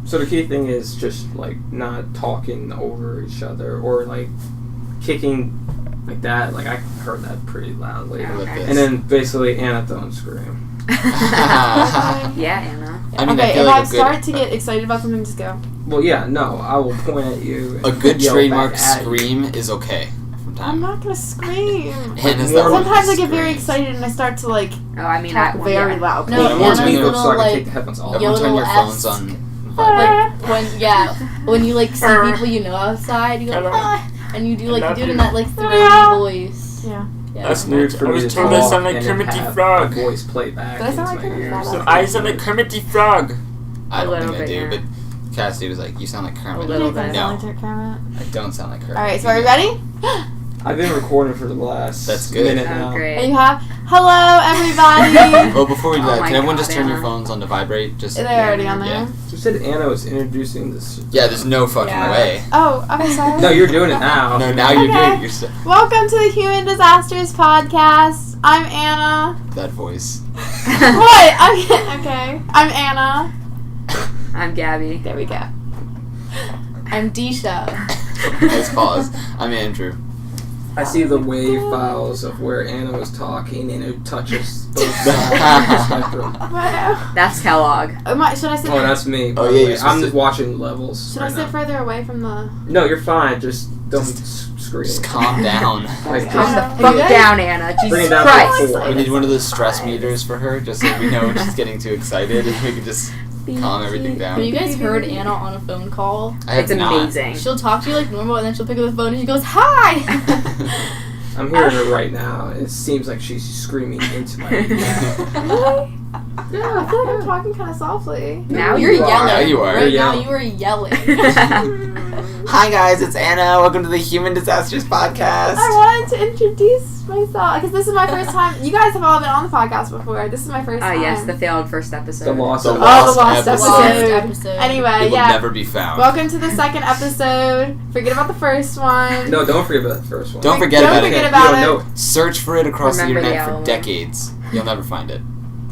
So the key thing is just like not talking over each other or like kicking like that. Like I heard that pretty loudly. Okay. And then basically Anna don't scream. Yeah, Anna. I mean, okay, I feel if like I a good, start to get excited about something, just go. Well, yeah, no, I will point at you. And a good yell trademark back at you. scream is okay from I'm time. not gonna scream. Anna's not one Sometimes I that get very screams. excited and I start to like Oh, I mean, talk that one, very yeah. loud. No, Yeah, more Anna's to me, little, so I can like, take the headphones off. Everyone turn your Yodel-esque. phones on vibrate. Like when you like see people you know outside, you go and you do like you do it in that like thrilly voice. Yeah. Yeah. That's weird for I me was to told I talk sound like and then Kermit the have Frog. a voice play back Did I sound into like my Kermit the ears. Frog? I sound like Kermit the Frog. I A don't think little I bit, do, yeah. but Cassidy was like, "You sound like Kermit." A little You think I bit. sound No. like Kermit? I don't sound like Kermit. Alright, so are we ready? I've been recording for the last That's good. minute Oh, now. And great. you have hello everybody. Well, before we do Oh that, my can everyone God, just turn your Anna. phones on to vibrate? Just They're already on there. Yeah. You said Anna was introducing this. Yeah, there's no fucking Yeah. way. Oh, I'm sorry. No, you're doing it now. No, now you're Okay. doing it yourself. Welcome to the Human Disasters Podcast. I'm Anna. That voice. What? Okay. I'm Anna. I'm Gabby. There we go. I'm Disha. Nice pause. I'm Andrew. I see the wave files of where Anna was talking, and it touches both sides of the spectrum. Wow. That's Kellogg. Should I sit? Oh, that's me. by Oh, the yeah, way. you're supposed I'm to- just watching levels. Should I right sit now. further away from the? No, you're fine. Just don't scream. Just calm down. Like, Calm just the fuck Okay. down, Anna. bring Jesus it down Christ. to 4. We need one of those stress meters for her, just so we know when she's getting too excited, and we can just calm everything Have you down. guys heard Anna on a phone call? I have It's not. amazing. She'll talk to you like normal, and then she'll pick up the phone and she goes, "Hi." I'm hearing her right now. It seems like she's screaming into my ear. Really? Yeah, I feel like I'm talking kind of softly. Now You're you are. yelling. Now you are. Right You're now, yelling. you are yelling. Hi guys, it's Anna. Welcome to the Human Disasters Podcast. I wanted to introduce myself because this is my first time. You guys have all been on the podcast before. This is my first Oh, time. yes, the failed first episode. The lost The of lost the lost episode. episode. Episode. Anyway, It will yeah. never be found. Welcome to the second episode. Forget about the first one. No, don't forget about the first one. Don't forget Don't about forget it. about you don't it. know Search for it across Remember the the internet for album. decades. You'll never find it.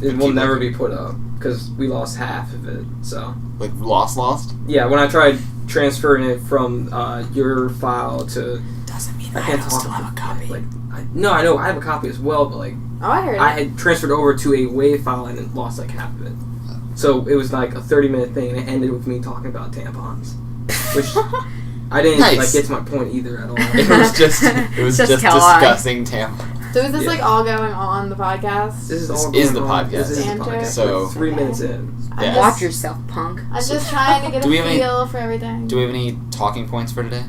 It will Keep never looking. be put up because we lost half of it. So Like lost? yeah, when I tried transferring it from your file to Doesn't mean I can't talk. Like, no, I know I have a copy as well, but like Oh, I heard it. I had transferred over to a WAV file and then lost like half of it. So it was like a 30-minute thing, and it ended with me talking about tampons, which I didn't Nice. like get to my point either at all. It was just Just Kellogg. discussing tampons. So is this Yeah. like all going on the podcast? This is This all is going the on. podcast. This is the Banter. podcast. So- We're 3 minutes in. I'm Yeah. Watch just, yourself, punk. I'm just trying to get Do a we have any- feel for everything. Do we have any talking points for today?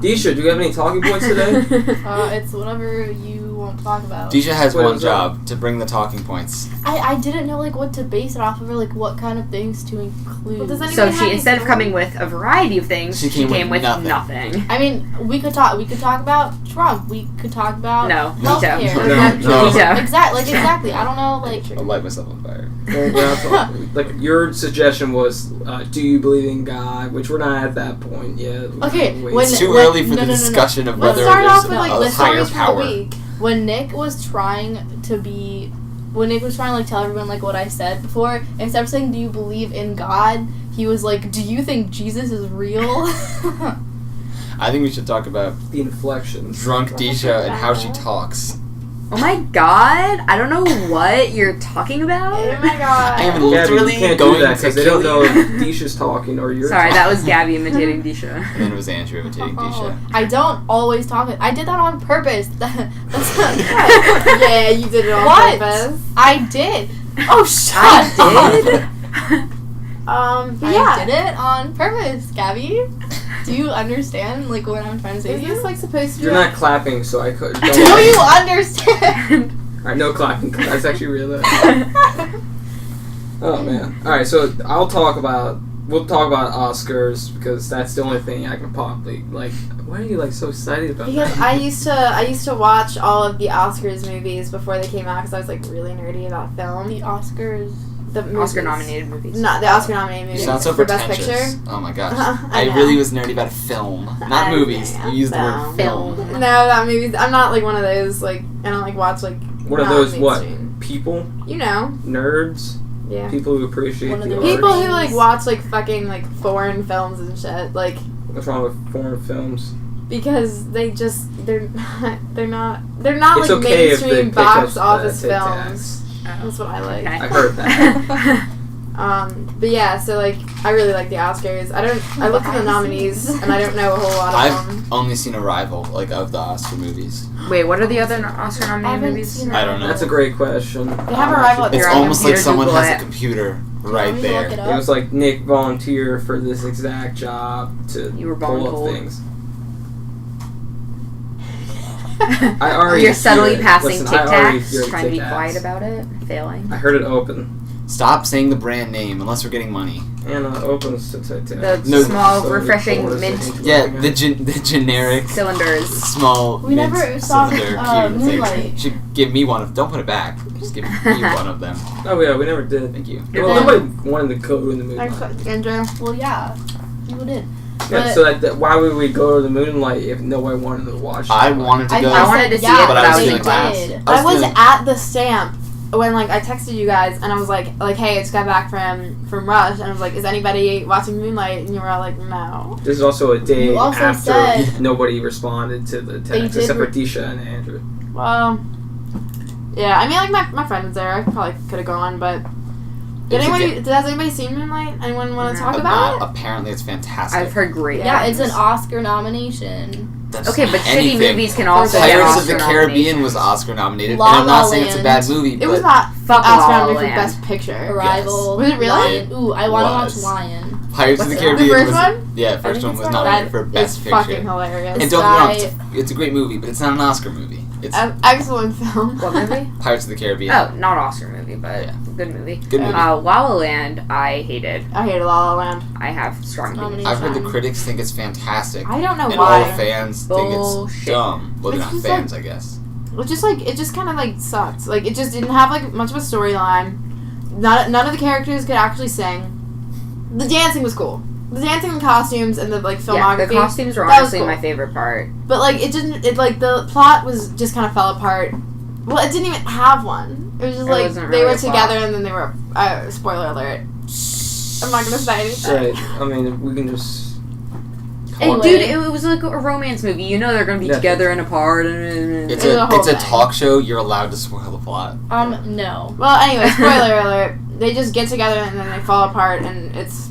Disha, do you have any talking points today? It's whatever you want to talk about. Deja has What one is that? job, to bring the talking points. I didn't know like what to base it off of or like what kind of things to include. Well, does anyone So have she, any instead of stories? coming with a variety of things, She she came came with with nothing. nothing. I mean, we could talk about Trump. We could talk about No, healthcare. veto. No. Veto. Exactly. I don't know, like. I'll light myself on fire. Well, we're not talking. Like your suggestion was, do you believe in God? Which we're not at that point yet. Okay, Wait. when- It's too when- early for no, the no, no, no. discussion of Let's whether start there's off with like a the higher stories for power. the week. When Nick was trying to like tell everyone like what I said before, instead of saying, "Do you believe in God?" he was like, "Do you think Jesus is real?" I think we should talk about the inflections. drunk Disha and how she talks. Oh my god, I don't know what you're talking about. Oh my god. I am Gabby, literally you can't going do that to because they kill don't know you. if Disha's talking or you're Sorry, talking. that was Gabby imitating Disha. And then it was Andrew imitating Disha. I don't always talk. I did that on purpose. That's not Yeah, you did it on What? purpose. I did. Oh, shut I did? up. But yeah. I did it on purpose, Gabby. Do you understand like what I'm trying to say? Is to you? this like supposed to be You're like, not clapping, so I could. Do you understand? Alright, no clapping. That's actually real. Oh man. Alright, so we'll talk about Oscars because that's the only thing I can probably like. Why are you like so excited about because that? I used to watch all of the Oscars movies before they came out because I was like really nerdy about film. The Oscars. The movies. Oscar-nominated movies. Not the Oscar-nominated You movies. sound so for Best pretentious. Picture. Oh my gosh. I I know. really was nerdy about film. Not I movies. know. You used the word Film. film. No, that movies. I'm not like one of those like I don't like watch like. What are not those? What mainstream. people? You know. Nerds? Yeah. People who appreciate One of the the art. People who like watch like fucking like foreign films and shit, like What's wrong with foreign films? because they're not It's like okay if they mainstream pick up box office Tic films. Tacs. That's what I like. I heard that. But yeah, so like I really like the Oscars. I looked at the nominees and I don't know a whole lot of them. I've only seen Arrival, like, of the Oscar movies. Wait, what are the other Oscar I nominated haven't movies? seen I don't know. That's a great question. They have Arrival at It's You're on almost like computer, someone Google has it. a computer Want right me to look there. it up? It was like Nick volunteer for this exact job to You were pull up voluntold. things. I already You're subtly hear it. passing Listen, Tic I already Tacs, hear trying to be Tic Tacs. quiet about it, failing. I heard it open. Stop saying the brand name unless we're getting money. Anna opens to Tic The Tacs. No. small, So refreshing what is it? mint Yeah, the generic cylinders. small We mint never saw, cylinder cube Moonlight. thing. You should give me one of. Don't put it back. Just give me one of them. Oh yeah, we never did. Thank you. You're Well, welcome. nobody wanted to go in the moonlight. Andrew. Well, yeah, people did. Yeah, But- so that why would we go to the moonlight if nobody wanted to watch? I it? wanted to go. I wanted to see yeah, it, but I was they feeling class. did. I was feeling- at the stamp when like I texted you guys and I was like hey, I just got back from Rush and I was like, is anybody watching Moonlight? And you were all like, no. This is also a day You also after said- nobody responded to the They text did except for re- Disha and Andrew. Well, yeah. I mean, like my friend was there. I probably could have gone, but has anybody seen Moonlight? Anyone want to talk about it? Apparently, it's fantastic. I've heard great Yeah, it's an things. Oscar nomination. That's Okay, but anything. shitty movies can also get Pirates Oscar of the Caribbean was nominations. Oscar nominated, La and I'm not La saying it's a Land. bad movie, It but was not Fuck La Oscar La nominated for Land. Best Picture. Arrival. Was it really? Lion. Ooh, I want to Was. watch Lion. Pirates of What's the that? Caribbean The first was one? yeah, first think one it's was not nominated That for is Best fucking Picture. hilarious. And don't get me wrong, Sky- it's a great movie, but it's not an Oscar movie. It's Excellent film. What movie? Pirates of the Caribbean. Oh, not Oscar movie, but Yeah. good movie. Good movie. La La Land, I hated. I hated La La Land. I have strong opinions. I've heard the on. critics think it's fantastic, I don't know and why. all the fans think it's Bullshit. dumb. Well, they're It's not just fans, I guess. It just kind of like sucked. Like it just didn't have like much of a storyline. None of the characters could actually sing. The dancing was cool. The dancing and costumes and the like Yeah, filmography. the costumes were that was honestly cool. my favorite part. But like it didn't. It like the plot was just kind of fell apart. Well, it didn't even have one. It was just It like wasn't they really were a plot. together and then they were. Spoiler alert. I'm not gonna say anything. Right. I mean, we can just. Hey, Anyway. dude, it was like a romance movie. You know they're gonna be Yeah. together and apart. And It's It was a whole a thing. talk show. You're allowed to spoil the plot. No. Well, anyway, spoiler alert. They just get together and then they fall apart and it's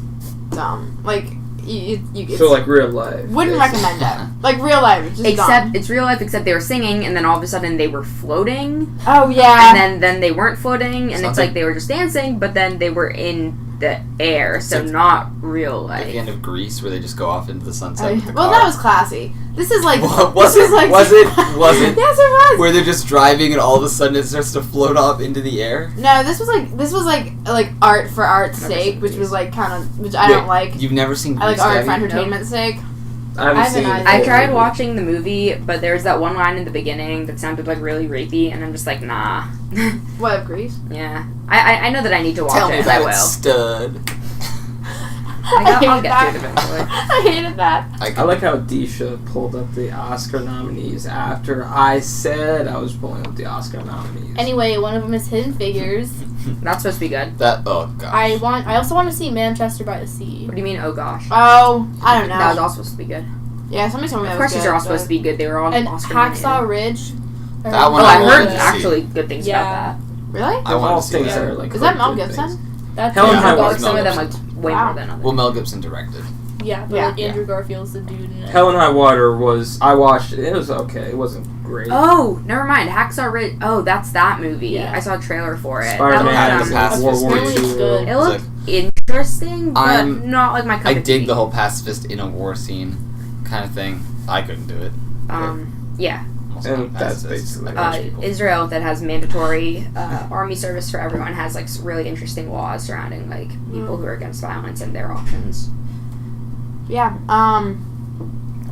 dumb. Like you So like real life. wouldn't basically. recommend it. Like real life, it's just except dumb. it's real life. Except they were singing, and then all of a sudden they were floating, Oh yeah. and then they weren't floating, and it's Something- like they were just dancing, but then they were in the air, so It's not real Like the life. end of Grease, where they just go off into the sunset with the well, car. that was classy. This is like. Was this is it? like, Was it? Was it? Yes, it was. Where they're just driving and all of a sudden it starts to float off into the air. No, this was like art for art's Never sake, seen which these. was like kind of which I don't Wait, like. You've never seen I Grease, like art have for you? entertainment's sake. I haven't I haven't seen. either. I the tried whole watching the movie, but there's that one line in the beginning that sounded like really rapey, and I'm just like, nah. What of Grease? Yeah, I know that I need to watch Tell it, me and I about it, will. stud. I'll hated get that. to it eventually. I hated that. I like how Disha pulled up the Oscar nominees after I said I was pulling up the Oscar nominees. Anyway, one of them is Hidden Figures. That's supposed to be good. That oh gosh. I also want to see Manchester by the Sea. What do you mean? Oh gosh, Oh, I don't know. that was all supposed to be good. Yeah, somebody told me that Of was course, these good, are all but- supposed to be good. They were all And Oscar Hacksaw nominated. Ridge. That one Oh, I I wanted heard to see. actually good things Yeah. about Really? I They're wanted all to see things that. that are like. Is that Mel good Gibson? things. That's Helen that. High Like, Water. some of them Mel like way Wow. more than others. Well, Mel Gibson directed. Yeah, but Yeah. like Andrew Garfield's the dude in it. Hell and High Water was. I watched it. It was okay. It wasn't great. Oh, never mind. Hacksaw Ridge. Oh, that's that movie. Yeah. I saw a trailer for it. Spider-Man That the was, past World War Apparently it's II. good. it looked interesting, but I'm- not like my cup I of dig tea. the whole pacifist in a war scene kind of thing. I couldn't do it. Yeah. Almost And not that's pacifist. basically- I punch people. Israel that has mandatory army service for everyone has like really interesting laws surrounding like people who are against violence and their options. Yeah. Do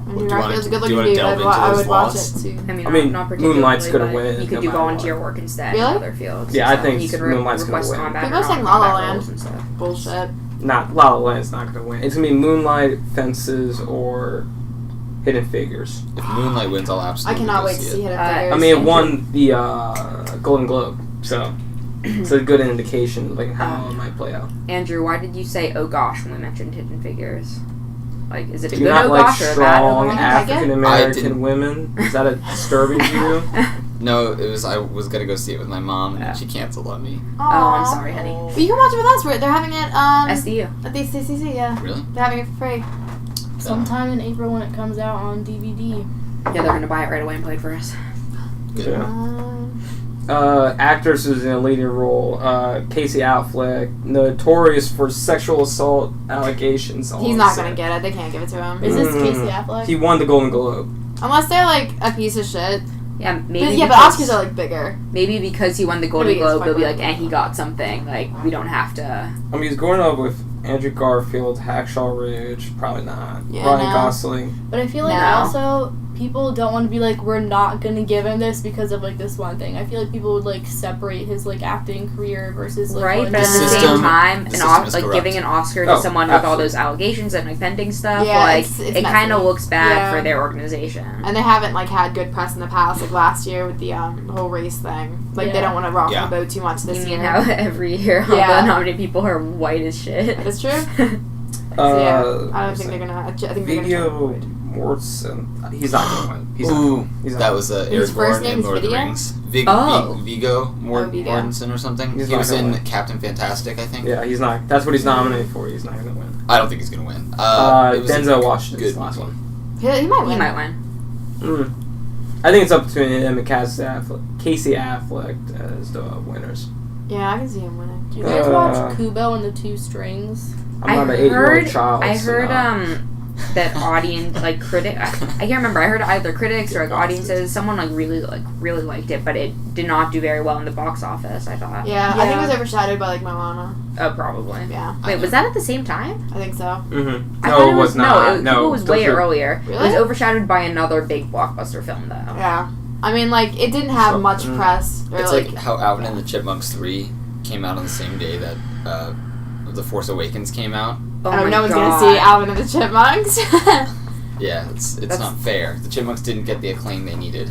Andrew you wanna- Garfield's a good do you looking wanna dude. delve into I those would watch laws? it too. I mean, I mean, not particularly, Moonlight's gonna but win You could no do matter volunteer what. work instead Really? in other fields. Yeah, I and stuff. think you could Moonlight's gonna request win. combat People or saying La non-combat La Land. roles and stuff. Bullshit. Not La La Land's not gonna win. It's gonna be Moonlight, Fences, or Hidden Figures. If Moonlight wins, I'll I absolutely cannot go wait to see it. Hidden Uh, Figures. I mean, it won the Golden Globe, so it's a good indication of like how it might play out. Andrew, why did you say "oh gosh" when we mentioned Hidden Figures? Like, is it a Do you good not "oh like gosh" or a bad "oh strong gosh"? African I American didn't. women? Is that disturbing to you? No, I was gonna go see it with my mom, and Yeah. she canceled on me. Oh, I'm sorry, honey. But you can watch it with us. They're having it SDU. at the CCC. Yeah, Really? they're having it for free. Sometime in April when it comes out on DVD. Yeah, they're gonna buy it right away and play it for us. Good. Yeah. Actress who's in a leading role, Casey Affleck, notorious for sexual assault allegations. He's not gonna get it. They can't give it to him. Is this Mm. Casey Affleck? He won the Golden Globe. Unless they're like a piece of shit. Yeah, maybe. But because, Oscars are like bigger. maybe because he won the Golden Maybe it's Globe, they'll be fucking like, he got something. Like, we don't have to. I mean, he's going up with Andrew Garfield, Hacksaw Ridge. Probably not. Yeah, Ryan no. Gosling. But I feel like No. also people don't want to be like, we're not gonna give him this because of like this one thing. I feel like people would like separate his like acting career versus like Right, what but at he the did. same time, the an system is like corrupt. giving an Oscar to Oh, someone with all absolutely. those allegations and like pending stuff, Yeah, like it's it kind of messy. looks bad Yeah. for their organization. And they haven't like had good press in the past, like last year with the whole race thing. Like they Yeah. don't want to rock Yeah. the boat too much this You year. mean how every year all Yeah. the nominated people are white as shit? That is true. So yeah, I don't think they're gonna. I think they're gonna try to Video avoid. Mortson. He's not going to win. He's Ooh, not. He's not. that was His Aragorn first name in is Lord of the Video? Rings. Oh. Vigo Vigo. Mortensen or something. He's He not was gonna in win. Captain Fantastic, I think. Yeah, he's not. That's what he's nominated for. He's not going to win. I don't think he's gonna win. It was a Denzel Washington's good last movie. one. He might win. He might win. I think it's up between him and Casey Affleck as the winners. Yeah, I can see him winning. Do you guys Uh, watch Kubo and the Two Strings? I'm not an 8-year-old child. I so heard no. that audience like critic. I can't remember. I heard either critics or like audiences. Someone like really liked it, but it did not do very well in the box office. I thought. Yeah, I think it was Yeah. overshadowed by like Moana. Oh, probably. Yeah, Wait, was that at the same time? I think so. Mm-hmm. I No, thought it was not. No, Kubo was way those are- earlier. It Really? was overshadowed by another big blockbuster film, though. Yeah, I mean like it didn't have So- much press. Or, It's like how Alvin and the Chipmunks 3 came out on the same day that The Force Awakens came out. Oh, oh, my no one's God. gonna see Alvin and the Chipmunks. Yeah, it's That's- not fair. The Chipmunks didn't get the acclaim they needed.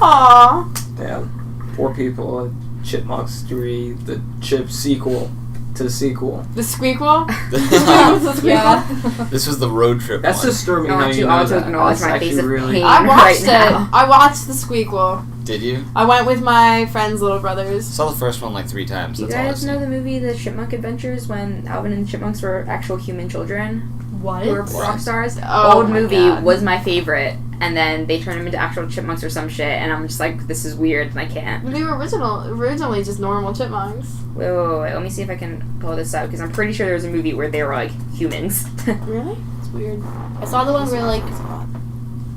Aww. Damn. Poor people. Chipmunks 3, the Chip sequel to the sequel. The squeakquel. this The squeakquel. Yeah. was the road trip That's one. disturbing I how want you you know all to that. acknowledge That's my face actually of really... pain. I watched Right it. now. I watched the squeakquel. Did you? I went with my friend's little brothers. Saw the first one like 3 times. Do you That's all I've guys know seen. the movie The Chipmunk Adventures when Alvin and the Chipmunks were actual human children What? who were rock stars? Oh Old my movie God. was my favorite, and then they turned them into actual chipmunks or some shit, and I'm just like, this is weird, and I can't. They were originally just normal chipmunks. Wait, let me see if I can pull this up, because I'm pretty sure there was a movie where they were like humans. Really? It's weird. I saw the one where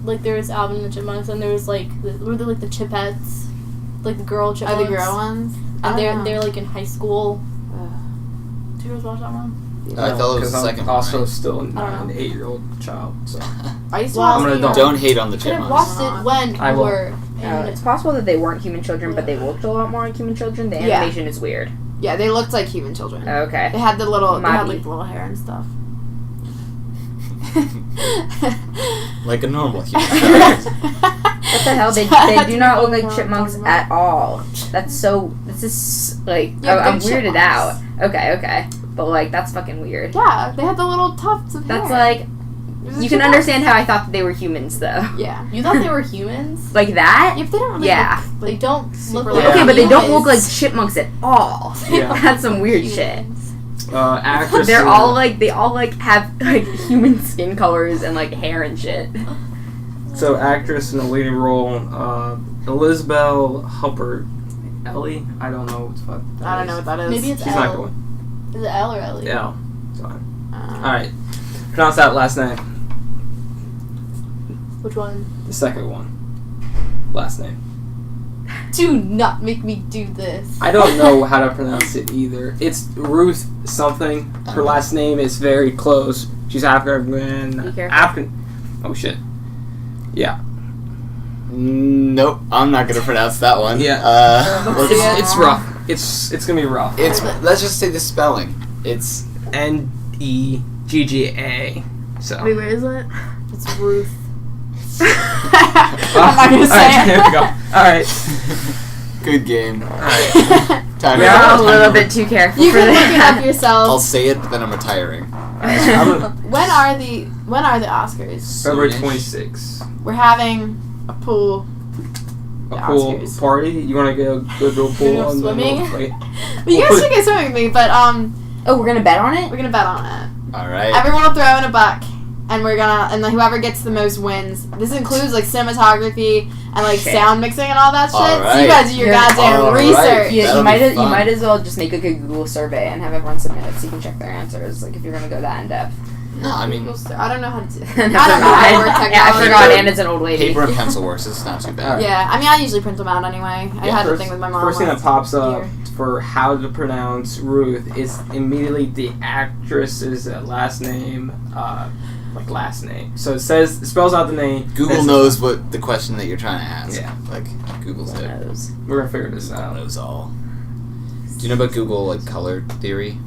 like there was Alvin and the Chipmunks and there was like were they like the Chipettes, like the girl Are chipmunks. the girl ones? And they're like in high school. Ugh. Did you guys watch that one? I thought it was the I'm second one, also right? still I don't an know. 8-year-old child, so... I used to Well, watch I'm an the, adult. Don't hate on the I could have Chipmunks. watched it when I you will. were in It's possible that they weren't human children, but they looked a lot more like human children. The Yeah. animation is weird. Yeah, they looked like human children. Okay. They had the little, they had Might be. like the little hair and stuff. Like a normal human child. What the hell? They do not look like chipmunks at all. That's so. This is like Yeah, I'm they're weirded chipmunks. out. Okay, but like that's fucking weird. Yeah, they had the little tufts of That's hair. like It was a you can chipmunk. understand how I thought that they were humans though. Yeah. You thought they were humans? Like that? If they don't really Yeah. look They don't look Super like Okay, but they don't humans. look like chipmunks at all. Yeah. That's some weird shit. Humans. Actress... They all have like human skin colors and like hair and shit. So, actress in a leading role, Elizabeth Huppert. Ellie? I don't know what the fuck that I don't know what that is. Maybe it's She's L. not going. Is it L or Ellie? Yeah. It's fine. Uh, Alright. Pronounce that last name. Which one? The second one. Last name. Do not make me do this. I don't know how to pronounce it either. It's Ruth something. Her last name is very close. She's African. Be careful. African. Oh shit. Yeah. Nope, I'm not gonna pronounce that one. Yeah. It's rough. It's gonna be rough. Let's just say the spelling. It's Negga. So. Wait, where is it? It's Ruth. I'm not gonna say Alright, it. there we go. Alright. good game. Alright. Time Yeah, out. You're a little bit too careful You for can look it that. up yourself. I'll say it, but then I'm retiring. When are the Oscars? February Soonish. 26th. We're having a pool. A The pool Oscars. party? You want to go to a pool? go and then swimming? we'll play? But you guys should go swimming with me. But Oh, we're gonna bet on it? we're gonna bet on it. All right. Everyone will throw in a buck, and then whoever gets the most wins. This includes like cinematography and like Shit. sound mixing and all that shit. All So you right. guys do your You're- goddamn all right. research. Yeah, That'll you be might fun. as well just make like a Google survey and have everyone submit it so you can check their answers. Like if you're gonna go that in depth. No, I mean, I don't know how to do. Never I don't know how to work mind. technology. Yeah, I forgot. Anna's an old lady. paper and pencil works. It's not too bad. Yeah, I mean, I usually print them out anyway. I Yeah, had a First, thing with my mom. first thing that last pops up year. for how to pronounce Ruth is immediately the actress's last name. Last name. So it spells out the name. Google This- knows what the question that you're trying to ask. Yeah. Like Google's Who it. knows? We're gonna figure this Google out. knows all. Do you know about Google like color theory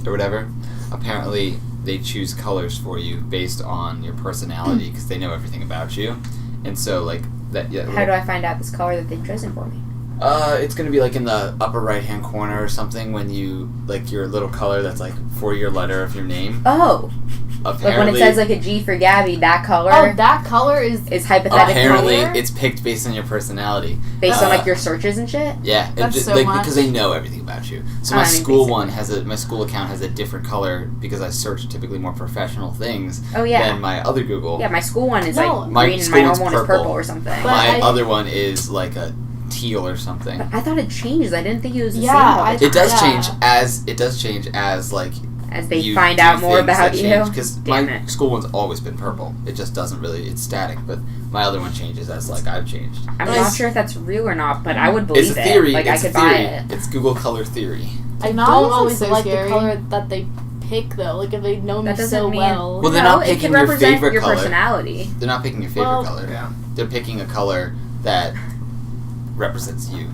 or whatever? Apparently, they choose colors for you based on your personality because they know everything about you, and so like that. Yeah. How do I find out this color that they've chosen for me? It's gonna be like in the upper right hand corner or something when you like your little color that's like for your letter of your name. Oh, Apparently, like when it says like a G for Gabby, that color Oh, that color is. is hypothetically apparently it's picked based on your personality. based on uh, like your searches and shit. Yeah, it That's just, so like much. because they know everything about you. So Oh, my I mean, school basically. my school account has a different color because I search typically more professional things Oh yeah. than my other Google. Yeah, my school one is No. like My green and school my one's normal one is purple. purple or something. But My I- other one is like a teal or something. But I thought it changes. I didn't think it was the Yeah, same all the I- time. It does Yeah. change as like As they you find do out more things that about you. change. Because Damn my it. school one's always been purple. It just doesn't really. It's static. But my other one changes as like I've changed. I'm Like- not sure if that's real or not, but I would believe It's a theory. it. Like it's I could a theory. buy it. It's Google color theory. I don't Technology is always so like scary. the color that they pick though. Like if they know me That doesn't so mean- well. Well, they're no, not it picking could your represent favorite your color. personality. They're not picking your favorite Well- color. Yeah. They're picking a color that represents you.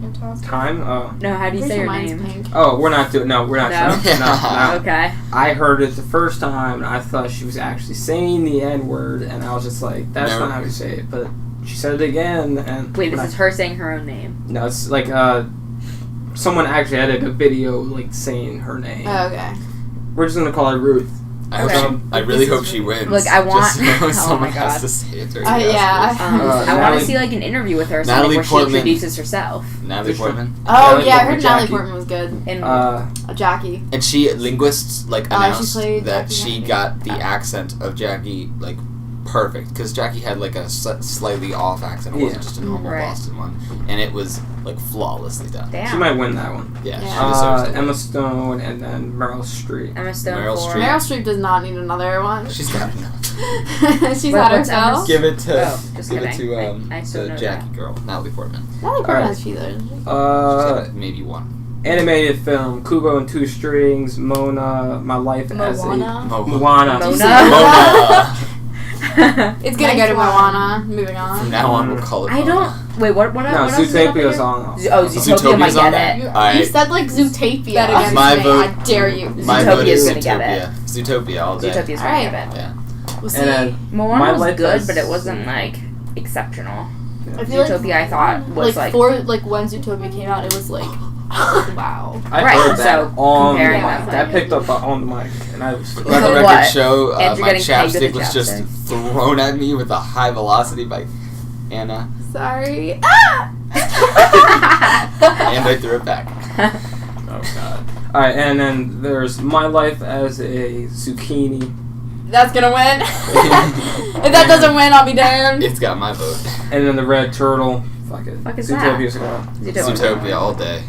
Fantastic. Time? Oh. No, how do you Pretty say sure your mine's name? pink. Oh, we're not doing. No, we're not. No? Trying, no. Okay. I heard it the first time, and I thought she was actually saying the N word, and I was just like, "That's No. not how you say it." But she said it again, and Wait, when this I- is her saying her own name. No, it's like someone actually edited a video like saying her name. Oh, okay. We're just gonna call her Ruth. I hope Okay. I really This hope is she wins. Like, I want- Just so oh someone my has God. to say it during Yeah. the Oscars. I want Natalie- to see like an interview with her or something Natalie where Portman. she introduces herself. Natalie Which one? Portman. Oh Natalie yeah, I Portman, heard Natalie Jackie. Portman was good. And Jackie. And she linguists like She announced played that Jackie she Kennedy. got the accent of Jackie like perfect because Jackie had like a slightly off accent. It Yeah. wasn't just a normal Right. Boston one, and it was like flawlessly done. damn. She might win that one. Yeah, Yeah. she deserves it. Emma Stone and then Meryl Streep. Emma Stone Meryl for Streep. Meryl Streep does not need another one. She's got enough. She's What- had what's herself. Emma's- Give it to Oh, just give it kidding. to I still the know Jackie girl, Natalie Portman. Natalie Portman Alright. has feelers. doesn't she? She's got maybe one. Animated film: Kubo and Two Strings, Mona, My Life as a Moana. Moana. Mona. Mona. It's gonna go to Moana. Moving on. From now on, we'll call it. I Mona. don't. Wait, what? No, what else is it up Zootopia's again? on. Oh, Zootopia might Zootopia's on get there? it. You Alright. said like Zootopia. Bet against My me. vote- I dare you. My vote is Zootopia's gonna get Zootopia. Zootopia all day. Zootopia's gonna Alright. get it. Yeah. We'll see. And then Moana My was Life good, as- but it wasn't like exceptional. I feel Zootopia, I thought, was like. for like when Zootopia came out, it was like wow. I Right, heard that so on the comparing mic. that, That like- picked up on the mic, and I was. Let So the record what? show Andrew my getting pegged with chapstick a was just chapstick. thrown at me with a high velocity by Anna, Sorry. Ah! and I threw it back. Oh god. All right, and then there's My Life as a Zucchini, That's gonna win. If that doesn't win, I'll be damned. It's got my vote. and then the Red Turtle. Fuck it. Fuck is Zootopia's gonna. Zootopia all day.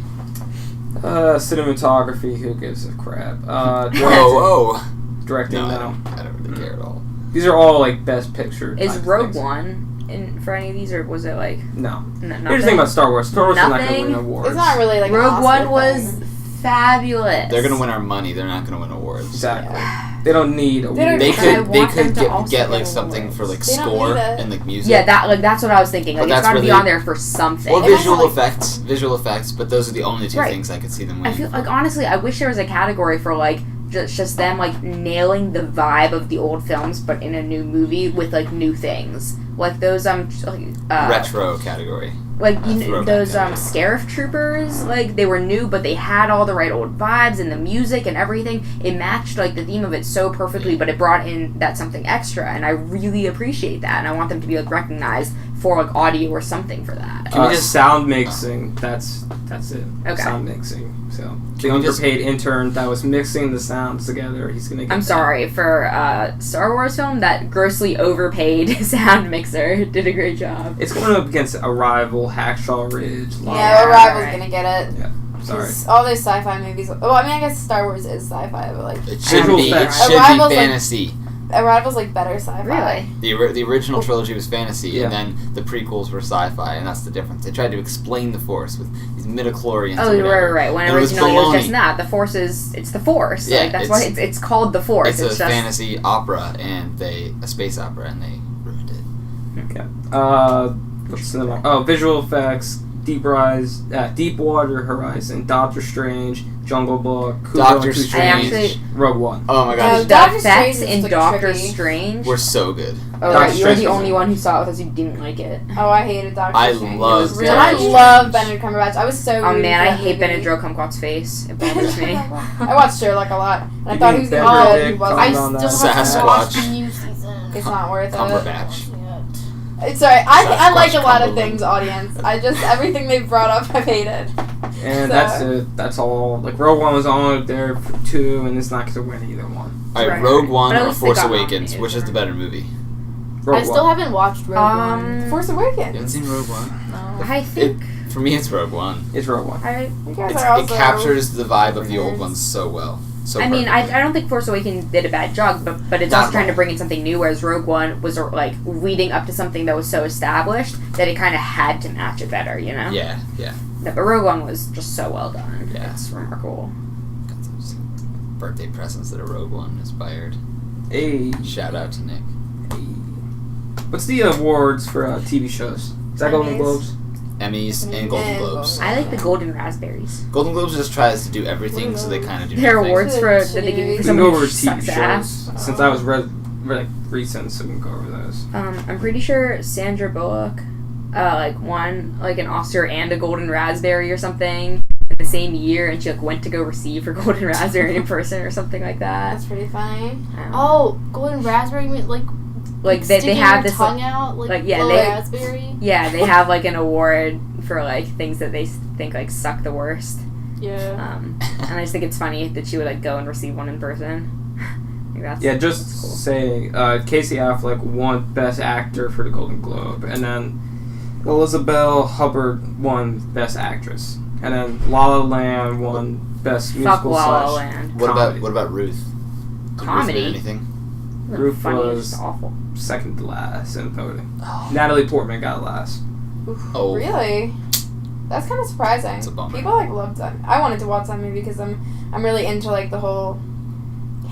Cinematography. Who gives a crap? Whoa, Directing. No, No. I don't really care at all. These are all like Best Picture. Is type Rogue things. One in for any of these, or was it like No. nothing? Here's the thing about Star Wars. Star Wars is not going to Nothing? win awards. It's not really like an Rogue Oscar One was thing. fabulous. They're gonna win our money. They're not gonna win awards. Exactly. They don't need awards. don't- They But I could want them to get also like win something awards. for like They don't score need it. and like music. Yeah, that's what I was thinking. But Like it's that's got to where be they- on there for something. Or It might visual not, like- effects. But those are the only two Right. things I could see them I winning. feel like honestly, I wish there was a category for like just them like nailing the vibe of the old films, but in a new movie with like new things, like those retro category. like you A know, throwback those kind of. Scarif Troopers, like they were new, but they had all the right old vibes and the music and everything. It matched like the theme of it so perfectly, but it brought in that something extra, and I really appreciate that. And I want them to be like recognized for like audio or something for that. Can we just- sound mixing? That's it. Okay. Sound mixing. So the Can we just- underpaid intern that was mixing the sounds together. He's gonna get. I'm that. sorry for Star Wars film. That grossly overpaid sound mixer did a great job. It's going up against Arrival, Hacksaw Ridge. Lava. Yeah, Arrival's right. gonna get it. Sorry. 'Cause all those sci-fi movies. Well, I mean, I guess Star Wars is sci-fi, but like It should Visual be. It effects. should Arrival's be like- fantasy. Arrival's like better sci-fi. Really? The original trilogy was fantasy, Yeah. and then the prequels were sci-fi, and that's the difference. They tried to explain the Force with these midichlorians. Oh, or whatever. right. When And it was originally it was baloney. just that. The Force it's the Force. Yeah, like that's why it's called the Force. It's a just fantasy opera, and a space opera, and they ruined it. Okay. What's the name? Oh, visual effects. Deepwater Horizon, Doctor Strange, Jungle Book, Cujo Doctor and Two Strange. Strings, Rogue One. Oh my gosh, No, the Doctor effects Strange is, in like, Doctor tricky. Strange. we're so good. Oh, Doctor right. You're Strange the was only good. one who saw it because you didn't like it. Oh, I hated Doctor I Strange. love And I Doctor love Strange. Benedict Cumberbatch. I was so Oh rooting man, for I that hate movie. Benadryl Kumquat's face. It bothers me. I watched Sherlock a lot, and I You thought mean he was gonna be good. He Benedict wasn't. I Cumberbatch? still have to Sasquatch. watch the new season. It's not worth it. Cumberbatch. It's alright. I like a Sasquatch lot of Cumberland. things, audience. I just everything they've brought up, I've hated. And So- that's it. That's all. Like Rogue One was on there for 2, and it's not going to win either one. All right, Right, Rogue right. One But at or least they Force got Awakens? nominated Which is for the it. better movie? Rogue I still One. haven't watched Rogue One. Force You haven't Awakens. seen Rogue One? No. I think For me, it's Rogue One. It's Rogue One. You guys It are also captures the vibe of the old nerds. ones so well. So I mean, perfectly. I don't think Force Awakens did a bad job, but it's Not also trying to wrong. bring in something new, whereas Rogue One was like leading up to something that was so established that it kind of had to match it better, you know? Yeah. No, but Rogue One was just so well done. Yeah. It's remarkable. Got those birthday presents that are Rogue One inspired. Hey. Shout out to Nick. What's the awards for TV shows? Is that Golden Emmys. Globes? Emmys and Golden And Globes. I like the Golden Raspberries. Golden Globes just tries to do everything, so they kind of do Their nothing. awards for that they give We you for can go someone over who TV sucks shows ass. since I was recent, so we can go over those. I'm pretty sure Sandra Bullock, won like an Oscar and a Golden Raspberry or something in the same year, and she went to go receive her Golden Raspberry in person or something like that. That's pretty funny. Oh, golden raspberry, like They sticking have your this tongue out, yeah, blow they- raspberry. yeah, they have like an award for like things that they think like suck the worst. Yeah. And I just think it's funny that she would like go and receive one in person. Like, that's Just cool. saying, Casey Affleck won Best Actor for the Golden Globe, and then Elizabeth Hubbard won Best Actress, and then La La Land won Best Fuck Musical La La slash Land. comedy. What about Ruth? Did Comedy? Ruth win anything? Ruth Funny, it's was- just awful. second to last in voting. Natalie Portman got last. Oh, Really? That's kind of surprising. It's a bummer. People like loved that. I wanted to watch that movie because I'm really into like the whole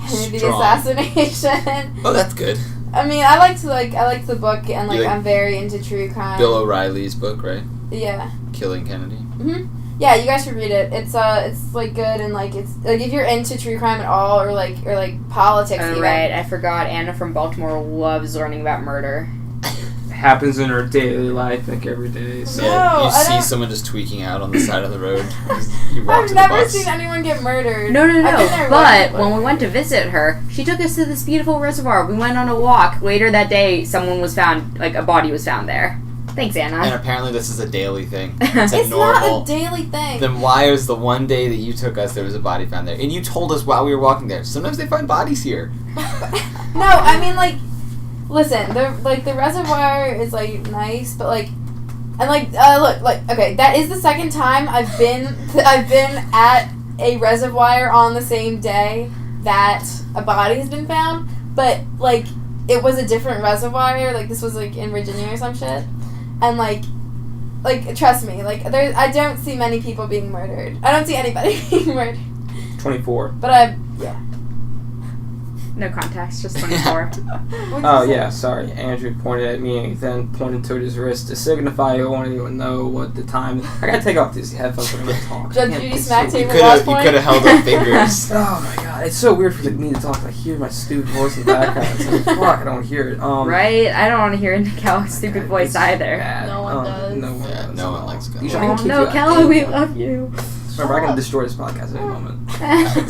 Kennedy Strong. assassination. Oh, that's good. I mean, I liked the book and You like I'm very into true crime. Bill O'Reilly's book, right? Yeah. Killing Kennedy. Yeah, you guys should read it. It's like good and like it's like if you're into true crime at all or like politics. Oh, even. right, I forgot. Anna from Baltimore loves learning about murder. Happens in her daily life, like every day. So No, Yeah, you I see don't- someone just tweaking out on the side of the road. You walk I've to the never bus. seen anyone get murdered. No, I've been there but once, when we went to visit her, she took us to this beautiful reservoir. We went on a walk. Later that day, someone was found, like a body was found there. Thanks, And Anna. apparently this is a daily thing. It's a it's normal. not a daily thing. Then why was the one day that you took us there was a body found there? And you told us while we were walking there. Sometimes they find bodies here. No, I mean like, listen, the reservoir is like nice, but like, and like look, okay, that is the second time I've been at a reservoir on the same day that a body has been found, but like it was a different reservoir, like this was like in Virginia or some shit, and like trust me, like I don't see many people being murdered. I don't see anybody being murdered, 24. but No context, just 24. Oh, yeah, sorry. Andrew pointed at me, then pointed toward his wrist to signify he wanted to know what the time. I gotta take off these headphones when I'm gonna talk. Judge I can't Judy think smack straight. table. You could have held up fingers. Oh my god, it's so weird for me to talk. I hear my stupid voice in the background. It's like, fuck, I don't want to hear it. Right? I don't want to hear Nick Kellogg's stupid Okay, voice it's either. bad. No one does. No one, Yeah, does no at one all. likes Kellogg. You should- I can kick you No, out. Kellogg, we love you. Remember, I can destroy this podcast at any moment.